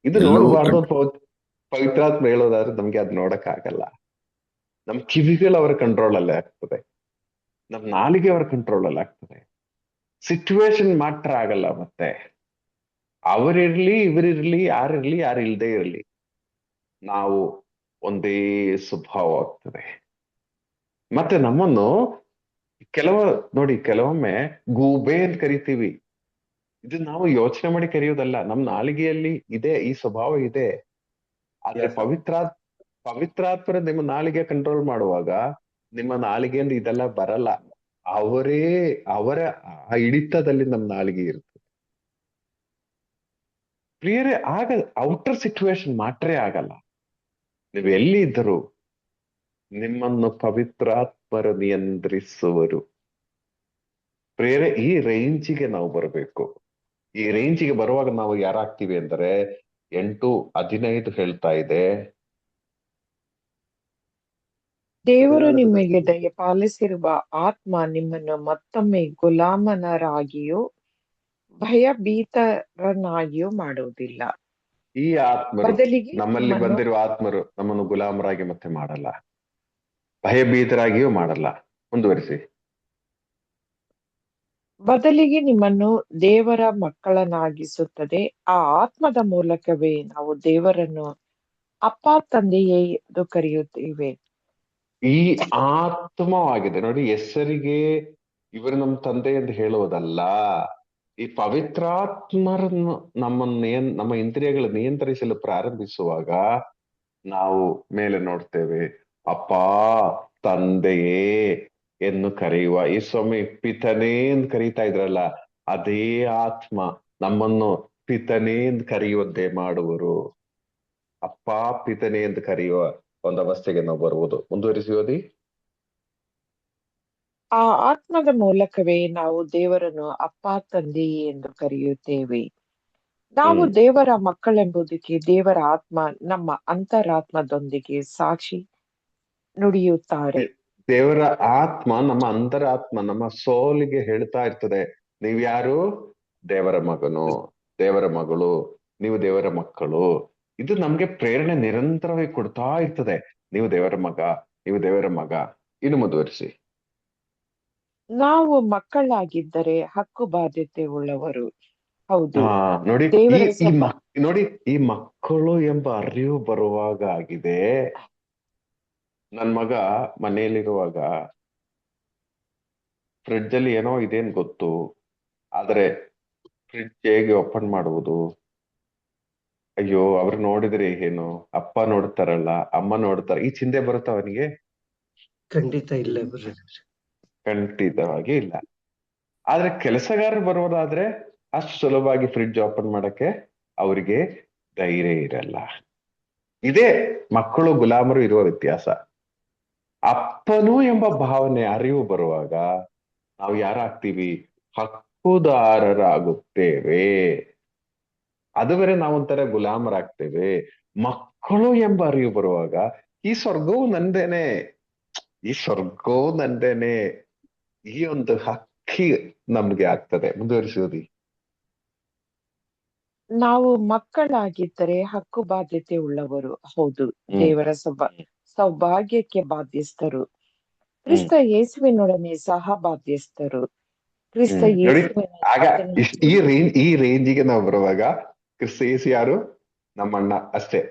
ಇದು ನೋಡಬಾರ್ದು ಪವಿತ್ರಾತ್ಮ ಹೇಳೋದಾದ್ರೆ ನಮ್ಗೆ ಅದ್ ನೋಡಕ್ ಆಗಲ್ಲ. ನಮ್ ಕಿವಿಗಳು ಅವರ ಕಂಟ್ರೋಲ್ ಅಲ್ಲೇ ಆಗ್ತದೆ, ನಮ್ ನಾಲಿಗೆ ಅವರ ಕಂಟ್ರೋಲ್ ಅಲ್ಲಿ ಆಗ್ತದೆ. ಸಿಚುವೇಶನ್ ಮಾತ್ರ ಆಗಲ್ಲ. ಮತ್ತೆ ಅವರಿರ್ಲಿ, ಇವರಿರ್ಲಿ, ಯಾರು ಇಲ್ದೇ ಇರ್ಲಿ, ನಾವು ಒಂದೇ ಸ್ವಭಾವ ಆಗ್ತದೆ. ಮತ್ತೆ ನಮ್ಮನ್ನು ಕೆಲವೊಮ್ಮೆ ಗೂಬೆ ಅಂತ ಕರಿತೀವಿ. ಇದು ನಾವು ಯೋಚನೆ ಮಾಡಿ ಕರೆಯೋದಲ್ಲ, ನಮ್ ನಾಲಿಗೆಯಲ್ಲಿ ಇದೆ, ಈ ಸ್ವಭಾವ ಇದೆ. ಆದ್ರೆ ಪವಿತ್ರಾತ್ಮರ ನಿಮ್ಮ ನಾಲಿಗೆ ಕಂಟ್ರೋಲ್ ಮಾಡುವಾಗ ನಿಮ್ಮ ನಾಲಿಗೆಯಿಂದ ಇದೆಲ್ಲ ಬರಲ್ಲ. ಅವರ ಹಿಡಿತದಲ್ಲಿ ನಮ್ಮ ನಾಲಿಗೆ ಇರ್ತದೆ. ಪ್ರಿಯರೇ, ಆಗ ಔಟರ್ ಸಿಚುವೇಶನ್ ಮಾತ್ರ ಆಗಲ್ಲ. ನೀವು ಎಲ್ಲಿ ಇದ್ದರು ನಿಮ್ಮನ್ನು ಪವಿತ್ರಾತ್ಮರು ನಿಯಂತ್ರಿಸುವರು. ಪ್ರಿಯರೇ, ಈ ರೇಂಜಿಗೆ ನಾವು ಬರಬೇಕು. ಈ ರೇಂಜಿಗೆ ಬರುವಾಗ ನಾವು ಯಾರಾಗ್ತೀವಿ ಅಂದರೆ 8:15 ಹೇಳ್ತಾ ಇದೆ, ದೇವರು ನಿಮಗೆ ದಯಪಾಲಿಸಿರುವ ಆತ್ಮ ನಿಮ್ಮನ್ನು ಮತ್ತೊಮ್ಮೆ ಗುಲಾಮನರಾಗಿಯೂ ಭಯಭೀತರನ್ನಾಗಿಯೂ ಮಾಡುವುದಿಲ್ಲ. ಈ ಆತ್ಮರು, ಬದಲಿಗೆ ನಮ್ಮಲ್ಲಿ ಬಂದಿರುವ ಆತ್ಮರು ನಮ್ಮನ್ನು ಗುಲಾಮರಾಗಿ ಮತ್ತೆ ಮಾಡಲ್ಲ, ಭಯಭೀತರಾಗಿಯೂ ಮಾಡಲ್ಲ. ಮುಂದುವರಿಸಿ. ಬದಲಿಗೆ ನಿಮ್ಮನ್ನು ದೇವರ ಮಕ್ಕಳನ್ನಾಗಿಸುತ್ತದೆ. ಆ ಆತ್ಮದ ಮೂಲಕವೇ ನಾವು ದೇವರನ್ನು ಅಪ್ಪ, ತಂದೆಯೇ ಎಂದು ಕರೆಯುತ್ತೇವೆ. ಈ ಆತ್ಮವಾಗಿದೆ ನೋಡಿ, ಹೆಸರಿಗೆ ಇವರು ನಮ್ಮ ತಂದೆ ಎಂದು ಹೇಳುವುದಲ್ಲ. ಈ ಪವಿತ್ರಾತ್ಮರನ್ನು ನಮ್ಮ ಇಂದ್ರಿಯಗಳು ನಿಯಂತ್ರಿಸಲು ಪ್ರಾರಂಭಿಸುವಾಗ ನಾವು ಮೇಲೆ ನೋಡ್ತೇವೆ, ಅಪ್ಪ, ತಂದೆಯೇ ಎಂದು ಕರೆಯುವ ಈ ಸ್ವಾಮಿ ಪಿತನೇ ಎಂದು ಕರೀತಾ ಇದ್ರಲ್ಲ, ಅದೇ ಆತ್ಮ ನಮ್ಮನ್ನು ಪಿತನೇ ಎಂದು ಕರೆಯುವಂತೆ ಮಾಡುವರು. ಅಪ್ಪ ಪಿತನೇ ಎಂದು ಕರೆಯುವ ಒಂದು ಅವಸ್ಥೆಗೆ ನಾವು ಬರುವುದು. ಮುಂದುವರಿಸಿ ಓದಿ. ಆ ಆತ್ಮದ ಮೂಲಕವೇ ನಾವು ದೇವರನ್ನು ಅಪ್ಪ ತಂದೆ ಎಂದು ಕರೆಯುತ್ತೇವೆ. ನಾವು ದೇವರ ಮಕ್ಕಳೆಂಬುದಕ್ಕೆ ದೇವರ ಆತ್ಮ ನಮ್ಮ ಅಂತರಾತ್ಮದೊಂದಿಗೆ ಸಾಕ್ಷಿ ನುಡಿಯುತ್ತಾರೆ. ದೇವರ ಆತ್ಮ ನಮ್ಮ ಅಂತರಾತ್ಮ, ನಮ್ಮ ಸೋಲಿಗೆ ಹೇಳ್ತಾ ಇರ್ತದೆ, ನೀವ್ಯಾರು? ದೇವರ ಮಗನು, ದೇವರ ಮಗಳು, ನೀವು ದೇವರ ಮಕ್ಕಳು. ಇದು ನಮ್ಗೆ ಪ್ರೇರಣೆ ನಿರಂತರವಾಗಿ ಕೊಡ್ತಾ ಇರ್ತದೆ, ನೀವು ದೇವರ ಮಗ, ನೀವು ದೇವರ ಮಗ. ಇನ್ನು ಮುಂದುವರಿಸಿ. ನಾವು ಮಕ್ಕಳಾಗಿದ್ದರೆ ಹಕ್ಕು ಬಾಧ್ಯತೆ ಉಳ್ಳವರು. ಹೌದು, ನೋಡಿ ದೇವರ ನೋಡಿ, ಈ ಮಕ್ಕಳು ಎಂಬ ಅರಿವು ಬರುವಾಗ ಆಗಿದೆ. ನನ್ ಮಗ ಮನೆಯಲ್ಲಿರುವಾಗ ಫ್ರಿಡ್ಜ್ ಅಲ್ಲಿ ಏನೋ ಇದೇನ್ ಗೊತ್ತು, ಆದ್ರೆ ಫ್ರಿಡ್ಜ್ ಹೇಗೆ ಓಪನ್ ಮಾಡುವುದು, ಅಯ್ಯೋ ಅವ್ರು ನೋಡಿದ್ರೆ ಏನು, ಅಪ್ಪ ನೋಡ್ತಾರಲ್ಲ, ಅಮ್ಮ ನೋಡ್ತಾರ, ಈ ಚಿಂತೆ ಬರುತ್ತ ಅವನಿಗೆ? ಖಂಡಿತ ಇಲ್ಲ ಬ್ರದರ್, ಖಂಡಿತವಾಗಿ ಇಲ್ಲ. ಆದ್ರೆ ಕೆಲಸಗಾರರು ಬರೋದಾದ್ರೆ ಅಷ್ಟು ಸುಲಭವಾಗಿ ಫ್ರಿಡ್ಜ್ ಓಪನ್ ಮಾಡಕ್ಕೆ ಅವರಿಗೆ ಧೈರ್ಯ ಇರಲ್ಲ. ಇದೇ ಮಕ್ಕಳು ಗುಲಾಮರು ಇರುವ ವ್ಯತ್ಯಾಸ. ಅಪ್ಪನು ಎಂಬ ಭಾವನೆ ಅರಿವು ಬರುವಾಗ ನಾವು ಯಾರಾಗ್ತೀವಿ? ಹಕ್ಕುದಾರರಾಗುತ್ತೇವೆ. ಅದುವರೆ ನಾವೊಂಥರ ಗುಲಾಮರಾಗ್ತೇವೆ. ಮಕ್ಕಳು ಎಂಬ ಅರಿವು ಬರುವಾಗ ಈ ಸ್ವರ್ಗವು ನಂದೇನೆ, ಈ ಸ್ವರ್ಗವು ನಂದೇನೆ, ಈ ಒಂದು ಹಕ್ಕಿ ನಮ್ಗೆ ಆಗ್ತದೆ. ಮುಂದುವರಿಸೋದಿ. ನಾವು ಮಕ್ಕಳಾಗಿದ್ದರೆ ಹಕ್ಕು ಬಾಧ್ಯತೆ ಉಳ್ಳವರು. ಹೌದು, ದೇವರ ಸೌಭಾಗ್ಯಕ್ಕೆ ಬಾಧ್ಯಸ್ಥರು, ಕ್ರಿಸ್ತ ಯೇಸುವಿನೊಡನೆ ಸಹ ಬಾಧ್ಯಸ್ಥರು. ಕ್ರಿಸ್ತ ಆಗ ಈ ರೇಂಜಿಗೆ ನಾವು ಬರುವಾಗ ಕ್ರಿಸ್ತ ಯೇಸು ಯಾರು? ನಮ್ಮಣ್ಣ ಅಷ್ಟೇ,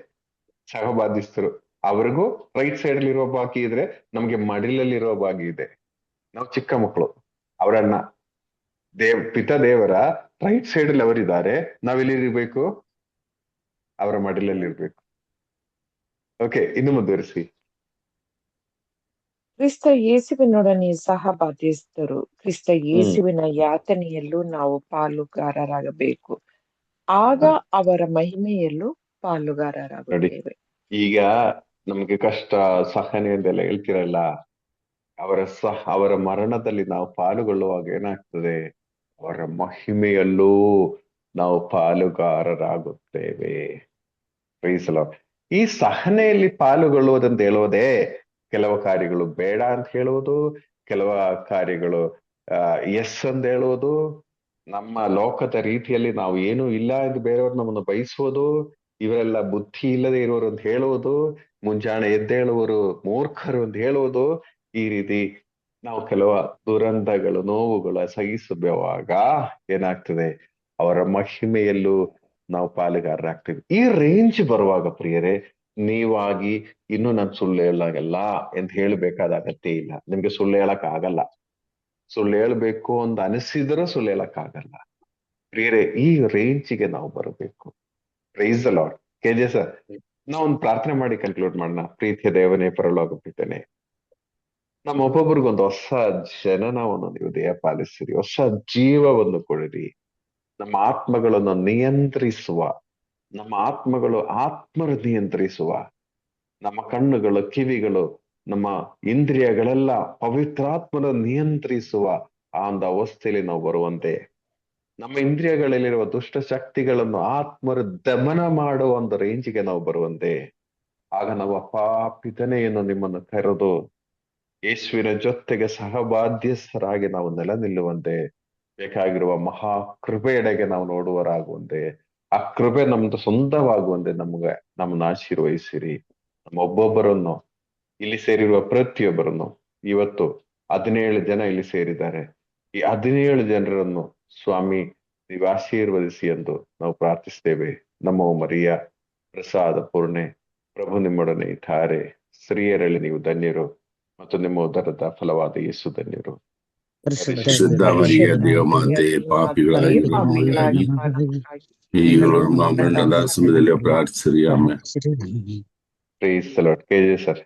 ಸಹಬಾಧ್ಯಸ್ಥರು. ಅವ್ರಿಗೂ ರೈಟ್ ಸೈಡ್ ಅಲ್ಲಿ ಇರೋ ಬಾಕಿ ಇದ್ರೆ ನಮ್ಗೆ ಮಡಿಲಲ್ಲಿ ಇರೋ ಬಾಕಿ ಇದೆ. ನಾವು ಚಿಕ್ಕ ಮಕ್ಕಳು, ಅವರಣ್ಣ ಪಿತ ದೇವರ ರೈಟ್ ಸೈಡ್ ಅಲ್ಲಿ ಅವರಿದ್ದಾರೆ, ನಾವೆಲ್ಲಿರ್ಬೇಕು? ಅವರ ಮಡಿಲಲ್ಲಿ ಇರ್ಬೇಕು. ಓಕೆ, ಇನ್ನು ಮುಂದುವರಿಸಿ. ಕ್ರಿಸ್ತ ಯೇಸುವಿನೊಡನೆ ಸಹ ಬಾಧ್ಯಸ್ಥರು, ಕ್ರಿಸ್ತ ಯೇಸುವಿನ ಯಾತನೆಯಲ್ಲೂ ನಾವು ಪಾಲುಗಾರರಾಗಬೇಕು, ಆಗ ಅವರ ಮಹಿಮೆಯಲ್ಲೂ ಪಾಲುಗಾರರಾಗುತ್ತೇವೆ. ಈಗ ನಮ್ಗೆ ಕಷ್ಟ ಸಹನೆ ಅಂತೆಲ್ಲ ಹೇಳ್ತಿರಲ್ಲ, ಅವರ ಮರಣದಲ್ಲಿ ನಾವು ಪಾಲುಗೊಳ್ಳುವಾಗ ಏನಾಗ್ತದೆ? ಅವರ ಮಹಿಮೆಯಲ್ಲೂ ನಾವು ಪಾಲುಗಾರರಾಗುತ್ತೇವೆ. ಈ ಸಹನೆಯಲ್ಲಿ ಪಾಲುಗೊಳ್ಳುವುದಂತ ಹೇಳುವುದೇ ಕೆಲವು ಕಾರ್ಯಗಳು ಬೇಡ ಅಂತ ಹೇಳುವುದು, ಕೆಲವು ಕಾರ್ಯಗಳು ಎಸ್ ಅಂತ ಹೇಳುವುದು, ನಮ್ಮ ಲೋಕದ ರೀತಿಯಲ್ಲಿ ನಾವು ಏನು ಇಲ್ಲ ಎಂದು ಬೇರೆಯವ್ರು ನಮ್ಮನ್ನು ಬಯಸುವುದು, ಇವರೆಲ್ಲ ಬುದ್ಧಿ ಇಲ್ಲದೆ ಇರುವರು ಅಂತ ಹೇಳುವುದು, ಮುಂಜಾನೆ ಎದ್ದೇಳುವರು ಮೂರ್ಖರು ಅಂತ ಹೇಳುವುದು. ಈ ರೀತಿ ನಾವು ಕೆಲವು ದುರಂತಗಳು, ನೋವುಗಳು ಸಹಿಸುವಾಗ ಏನಾಗ್ತದೆ? ಅವರ ಮಹಿಮೆಯಲ್ಲೂ ನಾವು ಪಾಲುಗಾರರಾಗ್ತೀವಿ. ಈ ರೇಂಜ್ ಬರುವಾಗ ಪ್ರಿಯರೇ, ನೀವಾಗಿ ಇನ್ನು ನಾನು ಸುಳ್ಳು ಹೇಳಾಗಲ್ಲ ಅಂತ ಹೇಳಬೇಕಾದ ಅಗತ್ಯ ಇಲ್ಲ. ನಿಮ್ಗೆ ಸುಳ್ಳು ಹೇಳಕ್ ಆಗಲ್ಲ. ಸುಳ್ಳು ಹೇಳ್ಬೇಕು ಅಂತ ಅನಿಸಿದ್ರೂ ಸುಳ್ಳು ಹೇಳಕ್ ಆಗಲ್ಲ ಪ್ರಿಯರೇ. ಈ ರೇಂಜಿಗೆ ನಾವು ಬರಬೇಕು. Praise the lord. KJ sir, ನಾವು ಒಂದು ಪ್ರಾರ್ಥನೆ ಮಾಡಿ ಕನ್ಕ್ಲೂಡ್ ಮಾಡೋಣ. ಪ್ರೀತಿಯ ದೇವನೇ, ಪರಲೋಕ ಪಿತನೇ, ನಮ್ಮ ಒಬ್ಬೊಬ್ರಿಗೊಂದು ಹೊಸ ಜನನವನ್ನು ನೀವು ದಯಪಾಲಿಸಿರಿ, ಹೊಸ ಜೀವವನ್ನು ಕೊಡಿರಿ. ನಮ್ಮ ಆತ್ಮಗಳನ್ನು ನಿಯಂತ್ರಿಸುವ, ನಮ್ಮ ಆತ್ಮಗಳು ಆತ್ಮರು ನಿಯಂತ್ರಿಸುವ, ನಮ್ಮ ಕಣ್ಣುಗಳು, ಕಿವಿಗಳು, ನಮ್ಮ ಇಂದ್ರಿಯಗಳೆಲ್ಲ ಪವಿತ್ರಾತ್ಮನ ನಿಯಂತ್ರಿಸುವ ಆ ಒಂದು ಅವಸ್ಥೆಯಲ್ಲಿ ನಾವು ಬರುವಂತೆ, ನಮ್ಮ ಇಂದ್ರಿಯಗಳಲ್ಲಿರುವ ದುಷ್ಟ ಶಕ್ತಿಗಳನ್ನು ಆತ್ಮರು ದಮನ ಮಾಡುವ ಒಂದು ರೇಂಜಿಗೆ ನಾವು ಬರುವಂತೆ, ಆಗ ನಾವು ಅಪ್ಪ ಪಿತನೆಯನ್ನು ನಿಮ್ಮನ್ನು ಕರೆದು ಯೇಸುವಿನ ಜೊತೆಗೆ ಸಹಬಾಧ್ಯಸ್ಥರಾಗಿ ನಾವು ನೆಲ ನಿಲ್ಲುವಂತೆ, ಬೇಕಾಗಿರುವ ಮಹಾ ಕೃಪೆಯೆಡೆಗೆ ನಾವು ನೋಡುವರಾಗುವಂತೆ, ಆ ಕೃಪೆ ನಮ್ದು ಸ್ವಂತವಾಗುವಂತೆ ನಮ್ಮನ್ನ ಆಶೀರ್ವಹಿಸಿರಿ. ನಮ್ಮ ಒಬ್ಬೊಬ್ಬರನ್ನು, ಇಲ್ಲಿ ಸೇರಿರುವ ಪ್ರತಿಯೊಬ್ಬರನ್ನು, ಇವತ್ತು 17 ಜನ ಇಲ್ಲಿ ಸೇರಿದ್ದಾರೆ, ಈ 17 ಜನರನ್ನು ಸ್ವಾಮಿ ನೀವು ಆಶೀರ್ವದಿಸಿ ಎಂದು ನಾವು ಪ್ರಾರ್ಥಿಸ್ತೇವೆ. ನಮ್ಮ ಮರಿಯ ಪ್ರಸಾದ ಪೂರ್ಣೆ, ಪ್ರಭು ನಿಮ್ಮೊಡನೆ ಇದ್ದಾರೆ, ಸ್ತ್ರೀಯರಲ್ಲಿ ನೀವು ಧನ್ಯರು ಮತ್ತು ನಿಮ್ಮ ಉದರದ ಫಲವಾದ ಯೇಸು ಧನ್ಯರು. ಶುದ್ಧ ಮರಿಯ ದೇವಮಾತೆ, ಪಾಪಿಗಳಾಗಿರುವ ನಮಗಾಗಿ ಈಗಲೂ ನಮ್ಮ ಮರಣದ ಸಮಯದಲ್ಲಿ ಪ್ರಾರ್ಥಿಸಿರಿ. Amen. Praise the lord. KJ sir.